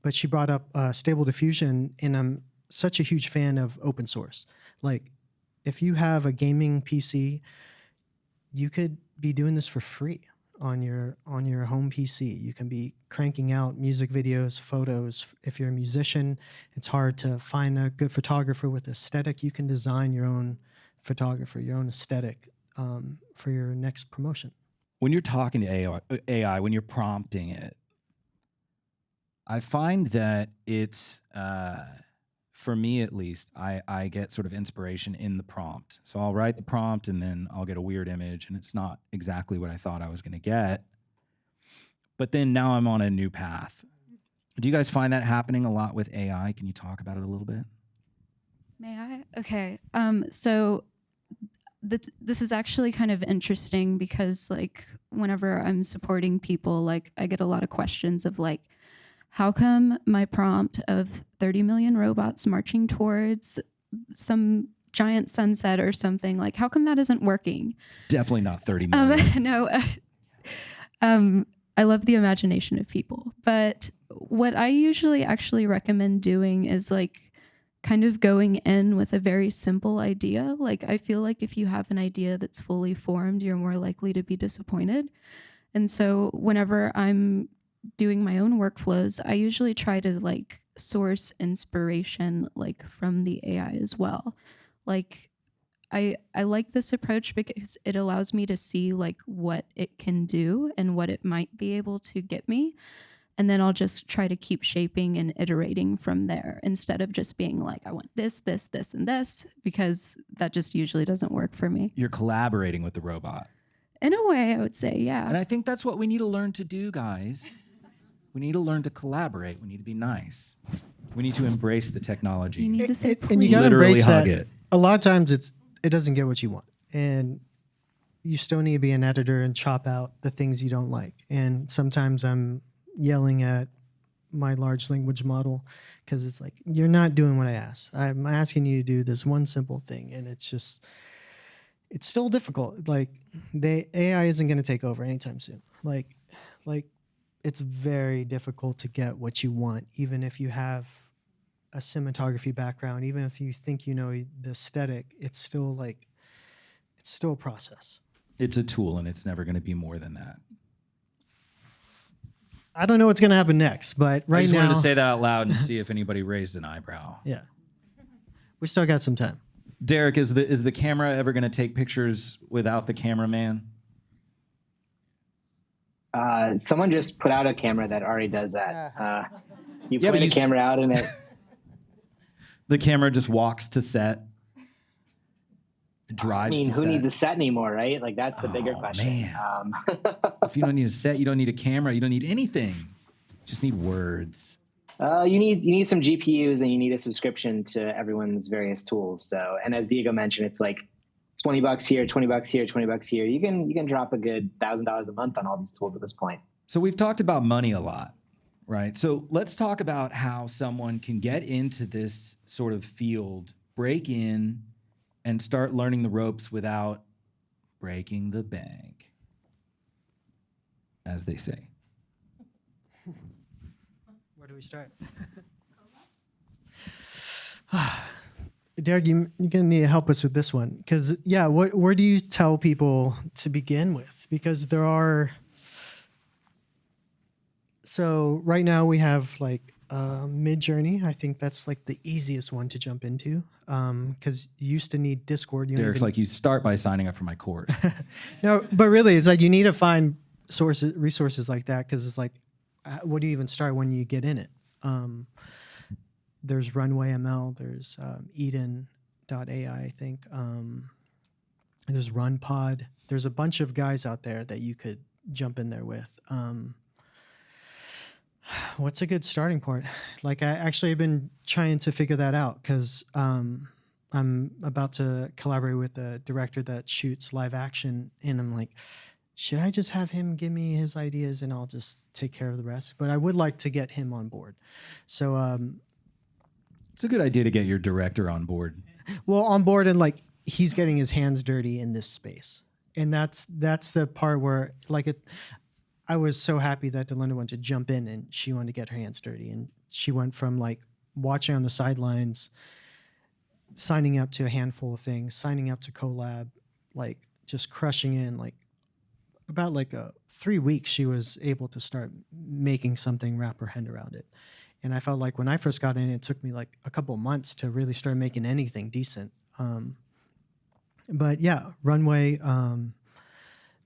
But she brought up Stable Diffusion, and I'm such a huge fan of open source. Like if you have a gaming PC, you could be doing this for free on your home PC. You can be cranking out music videos, photos. If you're a musician, it's hard to find a good photographer with aesthetic. You can design your own photographer, your own aesthetic for your next promotion. When you're talking to AI, when you're prompting it, I find that it's for me at least, I get sort of inspiration in the prompt. So I'll write the prompt and then I'll get a weird image and it's not exactly what I thought I was going to get. But then now I'm on a new path. Do you guys find that happening a lot with AI? Can you talk about it a little bit? May I? Okay. So this is actually kind of interesting because like whenever I'm supporting people, like I get a lot of questions of like, how come my prompt of 30 million robots marching towards some giant sunset or something, like how come that isn't working? It's definitely not 30 million. No. I love the imagination of people. But what I usually actually recommend doing is like kind of going in with a very simple idea. Like I feel like if you have an idea that's fully formed, you're more likely to be disappointed. And so whenever I'm doing my own workflows, I usually try to like source inspiration like from the AI as well. Like I like this approach because it allows me to see like what it can do and what it might be able to get me. And then I'll just try to keep shaping and iterating from there instead of just being like, I want this, this, this, and this, because that just usually doesn't work for me. You're collaborating with the robot. In a way, I would say, yeah. And I think that's what we need to learn to do, guys. We need to learn to collaborate. We need to be nice. We need to embrace the technology. You need to say please. And you gotta embrace hug that. it. A lot of times it doesn't get what you want. And you still need to be an editor and chop out the things you don't like. And sometimes I'm yelling at my large language model, because it's like, you're not doing what I asked. I'm asking you to do this one simple thing, and it's still difficult. Like, the AI isn't going to take over anytime soon. Like it's very difficult to get what you want, even if you have a cinematography background, even if you think you know the aesthetic. It's still a process. It's a tool, and it's never going to be more than that. I don't know what's going to happen next, but I right just now, wanted to say that out loud and see if anybody raised an eyebrow. yeah, we still got some time. Derrick, is the camera ever going to take pictures without the cameraman? Someone just put out a camera that already does that. You Yeah, point but the camera out and it. The camera just walks to set, drives. I mean, to who set. needs a set anymore, right? Like, that's the bigger question. Man. If you don't need a set, you don't need a camera, you don't need anything. You just need words. You need some GPUs, and you need a subscription to everyone's various tools. So, and as Diego mentioned, it's like $20 here, $20 here, $20 here. You can drop a good $1,000 a month on all these tools at this point. So we've talked about money a lot, right? So let's talk about how someone can get into this sort of field, break in, and start learning the ropes without breaking the bank, as they say. Where do we start? Derrick, you're gonna need to help us with this one, because where do you tell people to begin with? Because there are. So right now we have like Midjourney. I think that's like the easiest one to jump into, because you used to need Discord. Derrick's like, you start by signing up for my course. No, but really, it's like you need to find resources like that, because it's like, what do you even start when you get in it? There's Runway ML, there's Eden.ai, I think. There's RunPod. There's a bunch of guys out there that you could jump in there with. What's a good starting point? Like, I actually have been trying to figure that out, because I'm about to collaborate with a director that shoots live action, and I'm like, should I just have him give me his ideas and I'll just take care of the rest? But I would like to get him on board. So It's a good idea to get your director on board. well, on board, and like, he's getting his hands dirty in this space. And that's the part where, like, I was so happy that Delenda wanted to jump in, and she wanted to get her hands dirty. And she went from like watching on the sidelines, signing up to a handful of things, signing up to collab, like just crushing in. Like, about like 3 weeks, she was able to start making something, wrap her head around it. And I felt like when I first got in, it took me like a couple months to really start making anything decent. But yeah, Runway,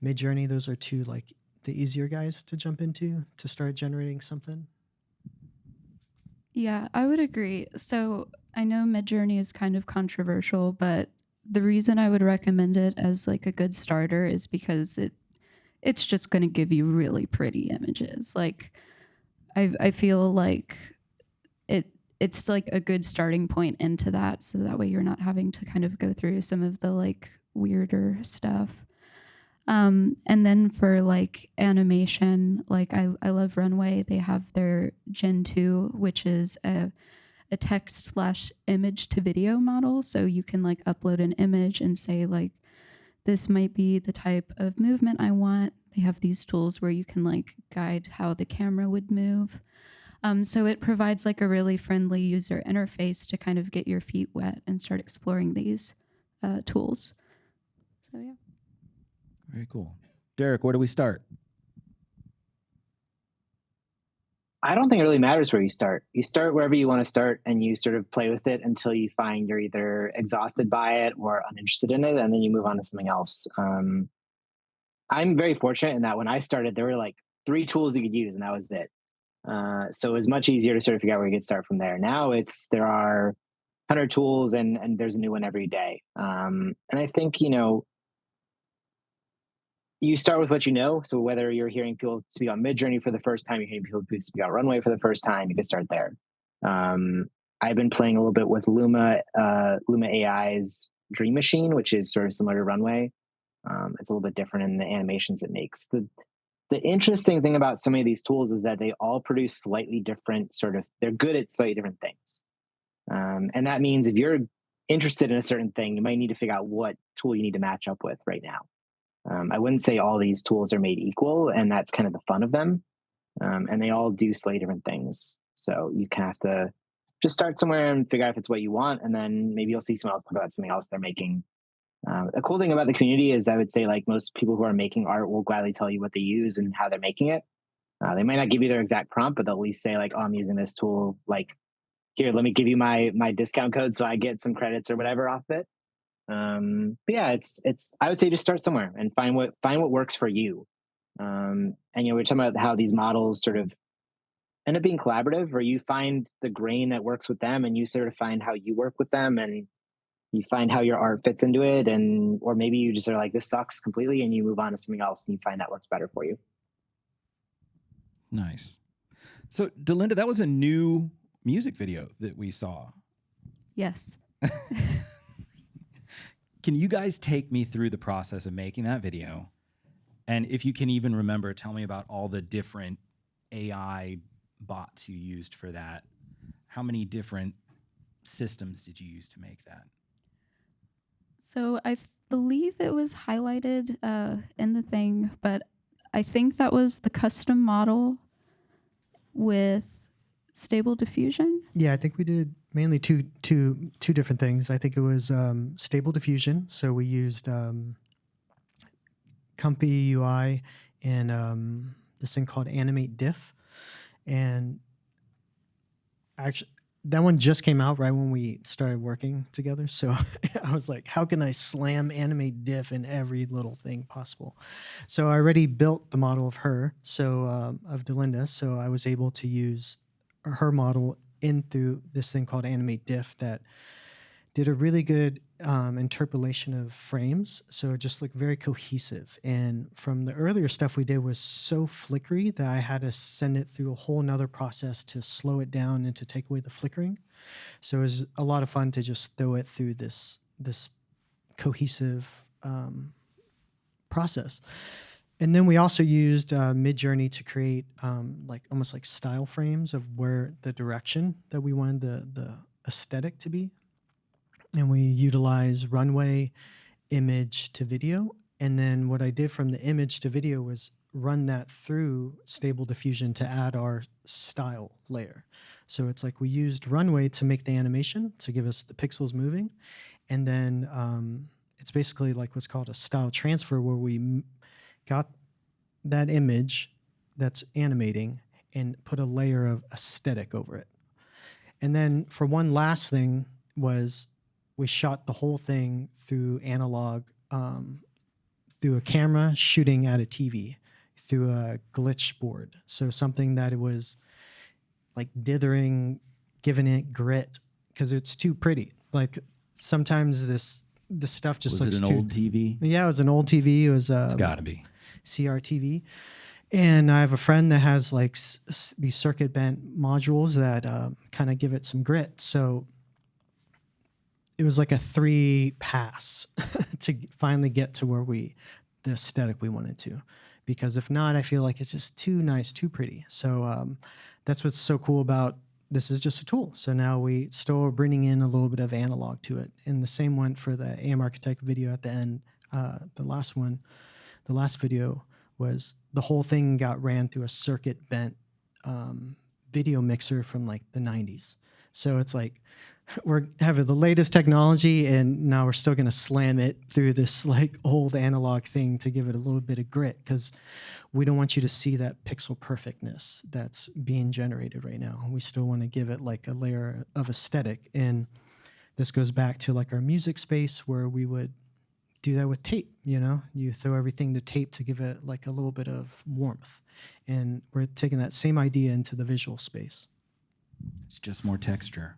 Midjourney, those are two like the easier guys to jump into to start generating something. Yeah, I would agree. So I know Midjourney is kind of controversial, but the reason I would recommend it as like a good starter is because it's just going to give you really pretty images. Like, I feel like it's like a good starting point into that, so that way you're not having to kind of go through some of the like weirder stuff. And then for like animation, like I love Runway. They have their Gen 2, which is a text/image to video model. So you can like upload an image and say like, this might be the type of movement I want. They have these tools where you can like guide how the camera would move. So it provides like a really friendly user interface to kind of get your feet wet and start exploring these tools. So yeah. Very cool. Derrick, where do we start? I don't think it really matters where you start. You start wherever you want to start, and you sort of play with it until you find you're either exhausted by it or uninterested in it, and then you move on to something else. I'm very fortunate in that when I started, there were like 3 tools you could use, and that was it. So it was much easier to sort of figure out where you could start from there. Now there are 100 tools, and there's a new one every day. And I think, you start with what you know. So whether you're hearing people speak on Midjourney for the first time, you're hearing people speak on Runway for the first time, you can start there. I've been playing a little bit with Luma AI's Dream Machine, which is sort of similar to Runway. It's a little bit different in the animations it makes. the interesting thing about so many of these tools is that they all produce slightly different they're good at slightly different things. And that means if you're interested in a certain thing, you might need to figure out what tool you need to match up with right now. I wouldn't say all these tools are made equal, and that's kind of the fun of them. And they all do slightly different things. So you kind of have to just start somewhere and figure out if it's what you want, and then maybe you'll see someone else talk about something else they're making. The cool thing about the community is I would say like most people who are making art will gladly tell you what they use and how they're making it. They might not give you their exact prompt, but they'll at least say like, oh, I'm using this tool. Like, here, let me give you my discount code so I get some credits or whatever off it. But yeah, it's I would say just start somewhere and find what works for you. And we're talking about how these models sort of end up being collaborative, where you find the grain that works with them and you sort of find how you work with them and you find how your art fits into it. And or maybe you just are like, this sucks completely, and you move on to something else and you find that works better for you. Nice. So Delenda, that was a new music video that we saw. Yes. Can you guys take me through the process of making that video? And if you can even remember, tell me about all the different AI bots you used for that. How many different systems did you use to make that? So I believe it was highlighted in the thing, but I think that was the custom model with Stable Diffusion. Yeah, I think we did mainly two different things. I think it was Stable Diffusion. So we used Comfy UI and this thing called Animate Diff. And actually, that one just came out right when we started working together. So I was like, how can I slam Animate Diff in every little thing possible? So I already built the model of her, of Delenda. So I was able to use her model into this thing called Animate Diff that did a really good interpolation of frames. So it just looked very cohesive. And from the earlier stuff we did was so flickery that I had to send it through a whole nother process to slow it down and to take away the flickering. So it was a lot of fun to just throw it through this cohesive process. And then we also used Midjourney to create almost like style frames of where the direction that we wanted the aesthetic to be. And we utilize runway, image to video. And then what I did from the image to video was run that through Stable Diffusion to add our style layer. So it's like we used runway to make the animation to give us the pixels moving. And then it's basically like what's called a style transfer, where we got that image that's animating and put a layer of aesthetic over it. And then for one last thing was we shot the whole thing through analog, through a camera shooting at a TV, through a glitch board. So something that it was like dithering, giving it grit, because it's too pretty. Like sometimes this stuff just looks too... Was it an old TV? Yeah, it was an old TV. It was it's got to be CRTV. And I have a friend that has like these circuit bent modules that kind of give it some grit. So it was like a 3-pass to finally get to where the aesthetic we wanted to. Because if not, I feel like it's just too nice, too pretty. So that's what's so cool about this is just a tool. So now we still are bringing in a little bit of analog to it. And the same went for the AM Architect video at the end. The last video was the whole thing got ran through a circuit bent video mixer from like the 90s. So it's like we're having the latest technology and now we're still going to slam it through this like old analog thing to give it a little bit of grit, because we don't want you to see that pixel perfectness that's being generated right now. We still want to give it like a layer of aesthetic. And this goes back to like our music space where we would do that with tape. You throw everything to tape to give it like a little bit of warmth. And we're taking that same idea into the visual space. It's just more texture.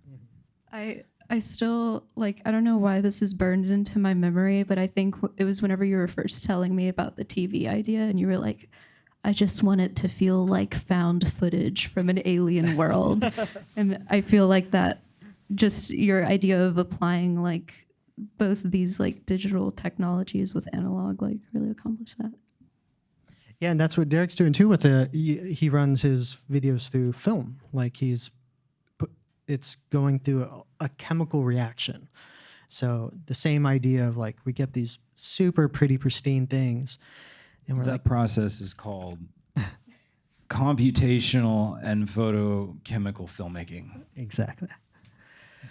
I still, like, I don't know why this is burned into my memory, but I think it was whenever you were first telling me about the TV idea and you were like, I just want it to feel like found footage from an alien world. And I feel like that just your idea of applying like both these like digital technologies with analog like really accomplished that. Yeah, and that's what Derrick's doing too with he runs his videos through film. Like it's going through a chemical reaction. So the same idea of like we get these super pretty pristine things, and that process is called computational and photochemical filmmaking. Exactly.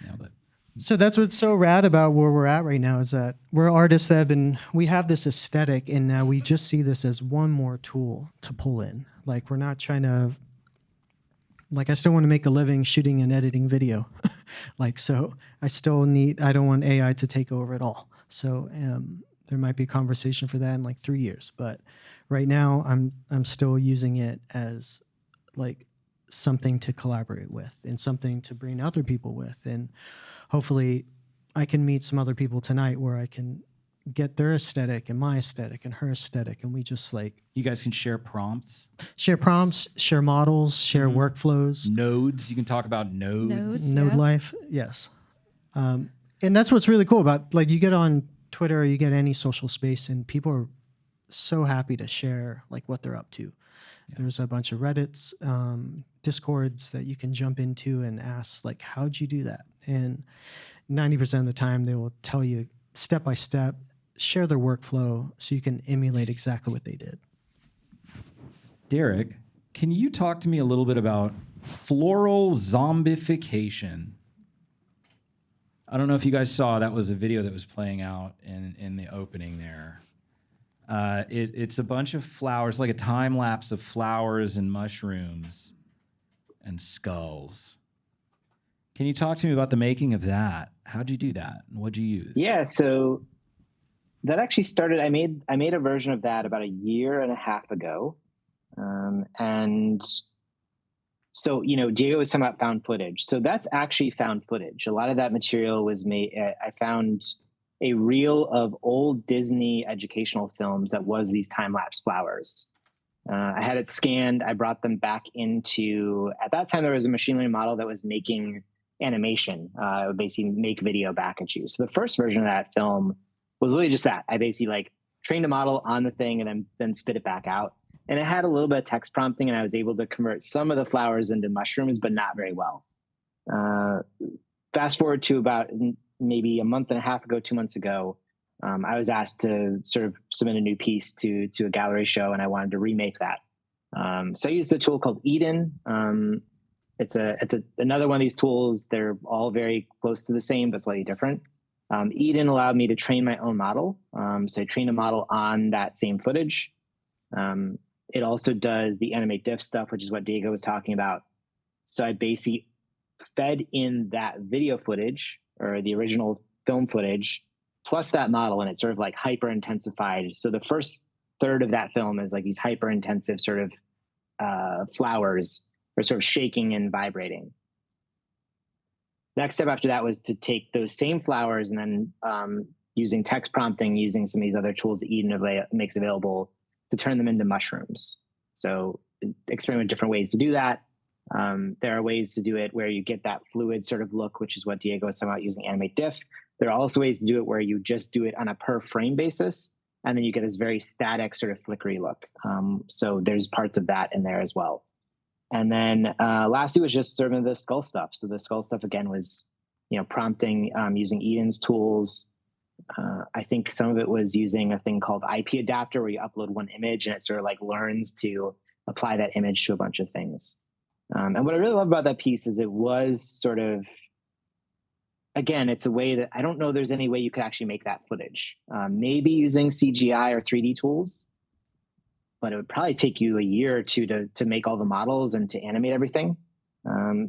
Nailed it. So that's what's so rad about where we're at right now is that we're artists that we have this aesthetic, and now we just see this as one more tool to pull in. Like we're not trying to, like I still want to make a living shooting and editing video. Like, so I don't want AI to take over at all. So there might be a conversation for that in like 3 years. But right now I'm still using it as like something to collaborate with and something to bring other people with. And hopefully I can meet some other people tonight where I can get their aesthetic and my aesthetic and her aesthetic. And we just like... You guys can share prompts? Share prompts, share models, share workflows. Nodes. You can talk about nodes. Node life. Yes. And that's what's really cool about, like, you get on Twitter or you get any social space and people are so happy to share like what they're up to. Yeah. There's a bunch of Reddits, Discords that you can jump into and ask like, how'd you do that? And 90% of the time they will tell you step by step, share their workflow so you can emulate exactly what they did. Derrick, can you talk to me a little bit about floral zombification? I don't know if you guys saw, that was a video that was playing out in the opening there. It's a bunch of flowers, like a time lapse of flowers and mushrooms and skulls. Can you talk to me about the making of that? How'd you do that? And what'd you use? Yeah, so that actually started, I made a version of that about 1.5 years ago. And so, you know, Diego was talking about found footage. So that's actually found footage. A lot of that material was made, I found a reel of old Disney educational films that was these time-lapse flowers. I had it scanned. I brought them back into, at that time, there was a machine learning model that was making animation. It would basically make video back at you. So the first version of that film was really just that. I basically like trained a model on the thing and then spit it back out. And it had a little bit of text prompting, and I was able to convert some of the flowers into mushrooms, but not very well. Fast forward to about maybe 1.5 months ago, 2 months ago, I was asked to sort of submit a new piece to a gallery show, and I wanted to remake that. So I used a tool called Eden. It's another one of these tools. They're all very close to the same, but slightly different. Eden allowed me to train my own model. So I trained a model on that same footage. It also does the animate diff stuff, which is what Diego was talking about. So I basically fed in that video footage or the original film footage plus that model, and it sort of like hyper intensified. So the first third of that film is like these hyper intensive sort of flowers are sort of shaking and vibrating. Next step after that was to take those same flowers and then using text prompting, using some of these other tools that Eden makes available, to turn them into mushrooms. So experiment with different ways to do that. There are ways to do it where you get that fluid sort of look, which is what Diego was talking about using animate diff. There are also ways to do it where you just do it on a per frame basis, and then you get this very static sort of flickery look. So there's parts of that in there as well. And then lastly was just sort of the skull stuff. So the skull stuff again was, you know, prompting using Eden's tools. I think some of it was using a thing called IP adapter where you upload one image and it sort of like learns to apply that image to a bunch of things. And what I really love about that piece is it was sort of, again, it's a way that I don't know there's any way you could actually make that footage. Maybe using CGI or 3D tools, but it would probably take you 1 year or 2 to make all the models and to animate everything.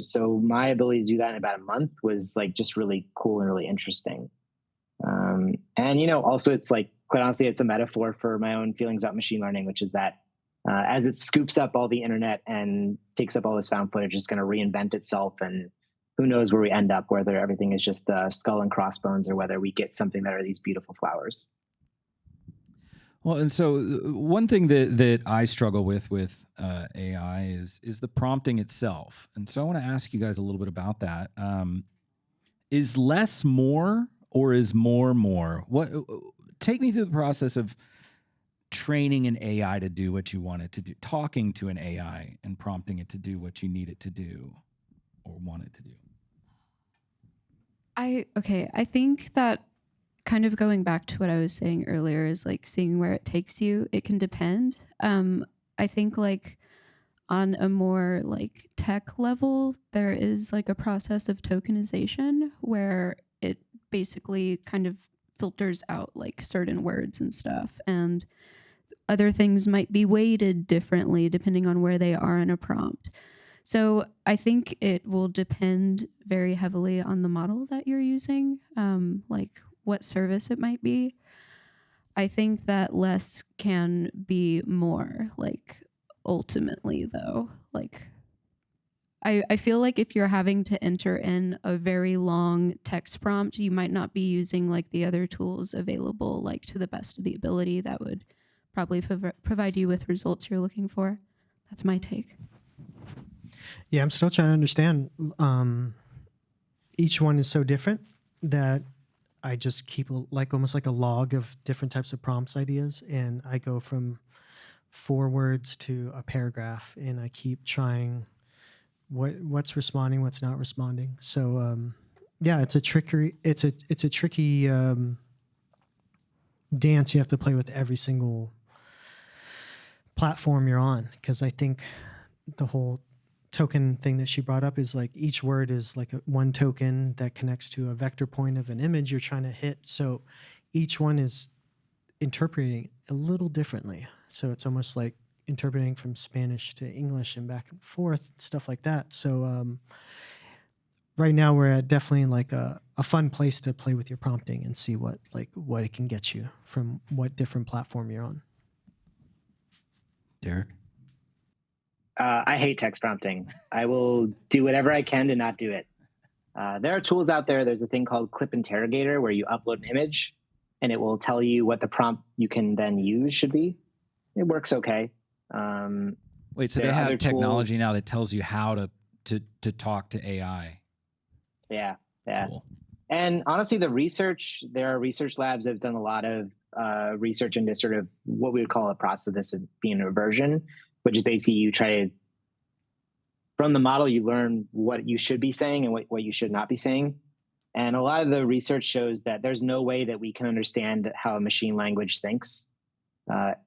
So my ability to do that in about 1 month was like just really cool and really interesting. And, you know, also it's like, quite honestly, it's a metaphor for my own feelings about machine learning, which is that as it scoops up all the internet and takes up all this found footage, it's going to reinvent itself. And who knows where we end up, whether everything is just skull and crossbones or whether we get something that are these beautiful flowers. Well, and so one thing that I struggle with AI is the prompting itself. And so I want to ask you guys a little bit about that. Is less more or is more more? Take me through the process of training an AI to do what you want it to do, talking to an AI and prompting it to do what you need it to do or want it to do? I think that kind of going back to what I was saying earlier is like seeing where it takes you. It can depend. I think like on a more like tech level, there is like a process of tokenization where it basically kind of filters out like certain words and stuff, and other things might be weighted differently depending on where they are in a prompt. So I think it will depend very heavily on the model that you're using, like what service it might be. I think that less can be more, like ultimately though. Like I feel like if you're having to enter in a very long text prompt, you might not be using like the other tools available like to the best of the ability that would probably provide you with results you're looking for. That's my take. Yeah, I'm still trying to understand. Each one is so different that I just keep like almost like a log of different types of prompts ideas, and I go from 4 words to a paragraph, and I keep trying what's responding, what's not responding. So yeah, it's a tricky dance you have to play with every single platform you're on, because I think the whole token thing that she brought up is like each word is like one token that connects to a vector point of an image you're trying to hit. So each one is interpreting a little differently. So it's almost like interpreting from Spanish to English and back and forth, stuff like that. So right now we're at definitely like a fun place to play with your prompting and see what it can get you from what different platform you're on. Derrick? I hate text prompting. I will do whatever I can to not do it. There are tools out there. There's a thing called Clip Interrogator where you upload an image and it will tell you what the prompt you can then use should be. It works okay. Wait, so they have technology now that tells you how to talk to AI? Yeah. Cool. And honestly, there are research labs that have done a lot of research into sort of what we would call a process of this being a reversion, which is basically you try to, from the model, you learn what you should be saying and what you should not be saying. And a lot of the research shows that there's no way that we can understand how a machine language thinks.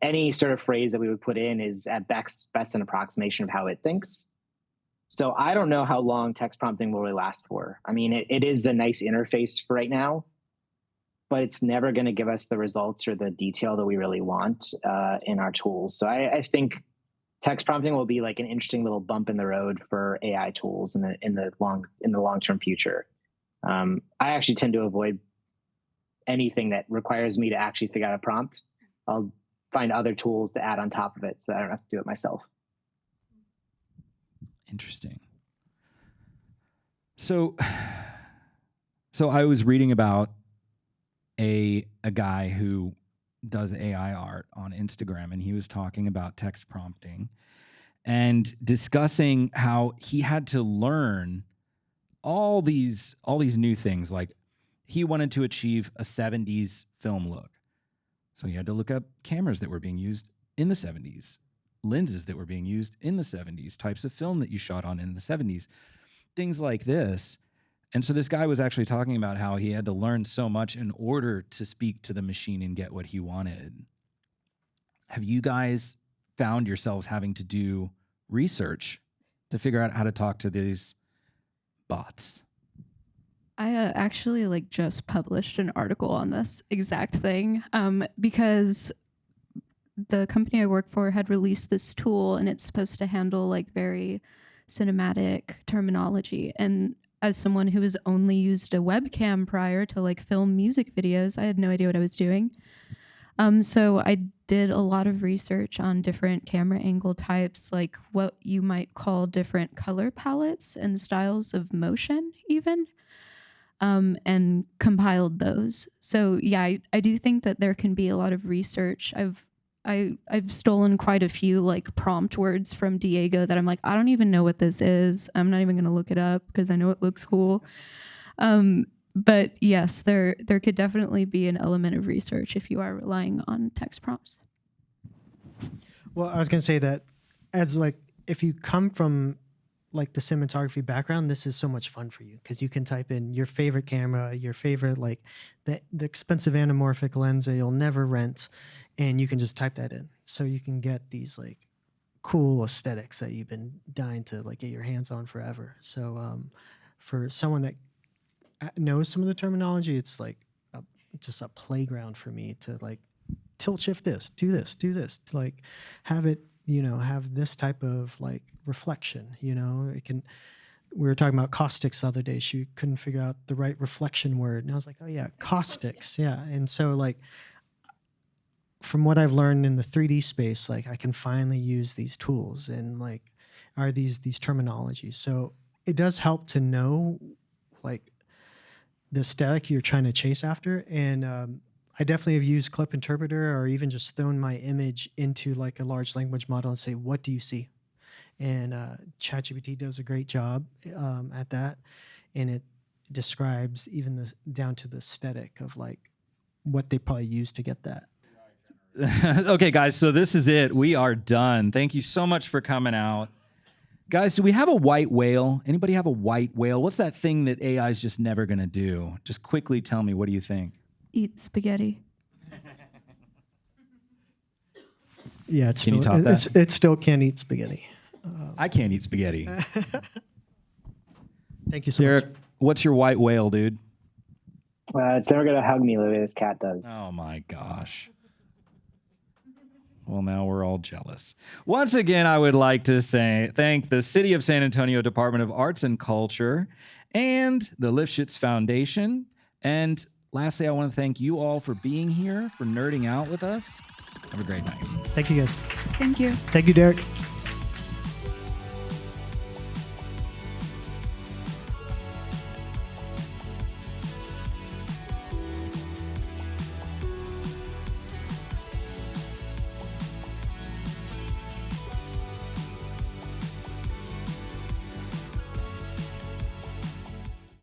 Any sort of phrase that we would put in is at best an approximation of how it thinks. So I don't know how long text prompting will really last for. I mean, it is a nice interface for right now, but it's never going to give us the results or the detail that we really want in our tools. So I think text prompting will be like an interesting little bump in the road for AI tools in the long-term future. I actually tend to avoid anything that requires me to actually figure out a prompt. I'll find other tools to add on top of it so that I don't have to do it myself. Interesting. So I was reading about a guy who does AI art on Instagram, and he was talking about text prompting and discussing how he had to learn all these new things. Like he wanted to achieve a 70s film look. So he had to look up cameras that were being used in the 70s, lenses that were being used in the 70s, types of film that you shot on in the 70s, things like this. And so this guy was actually talking about how he had to learn so much in order to speak to the machine and get what he wanted. Have you guys found yourselves having to do research to figure out how to talk to these bots? I actually just published an article on this exact thing because the company I work for had released this tool, and it's supposed to handle very cinematic terminology. And as someone who has only used a webcam prior to film music videos, I had no idea what I was doing. So I did a lot of research on different camera angle types, like what you might call different color palettes and styles of motion even. And compiled those. So yeah, I do think that there can be a lot of research. I've stolen quite a few prompt words from Diego that I'm like, I don't even know what this is. I'm not even gonna look it up because I know it looks cool. But yes, there could definitely be an element of research if you are relying on text prompts. Well, I was going to say that as like, if you come from like the cinematography background, this is so much fun for you because you can type in your favorite camera, your favorite, like the expensive anamorphic lens that you'll never rent. And you can just type that in. So you can get these like cool aesthetics that you've been dying to like get your hands on forever. So for someone that knows some of the terminology, it's like just a playground for me to like tilt shift this, do this, to like have it, you know, have this type of like reflection, you know, it can, we were talking about caustics the other day. She couldn't figure out the right reflection word. And I was like, oh yeah, caustics. Yeah. And so like, from what I've learned in the 3D space, like I can finally use these tools and like are these terminologies. So it does help to know like the aesthetic you're trying to chase after. And I definitely have used Clip Interpreter or even just thrown my image into like a large language model and say, what do you see? And ChatGPT does a great job at that. And it describes even down to the aesthetic of like what they probably use to get that. Okay, guys, so this is it. We are done. Thank you so much for coming out. Guys, do we have a white whale? Anybody have a white whale? What's that thing that AI is just never going to do? Just quickly tell me, what do you think? Eat spaghetti. Yeah, Can you top that? It still can't eat spaghetti. I can't eat spaghetti. Thank you so Derrick, much. what's your white whale, dude? It's never gonna hug me the way this cat does. Oh my gosh. Well, now we're all jealous. Once again, I would like to thank the City of San Antonio Department of Arts and Culture and the Lifshutz Foundation. And lastly, I want to thank you all for being here, for nerding out with us. Have a great night. Thank you guys. Thank you. Thank you, Derrick.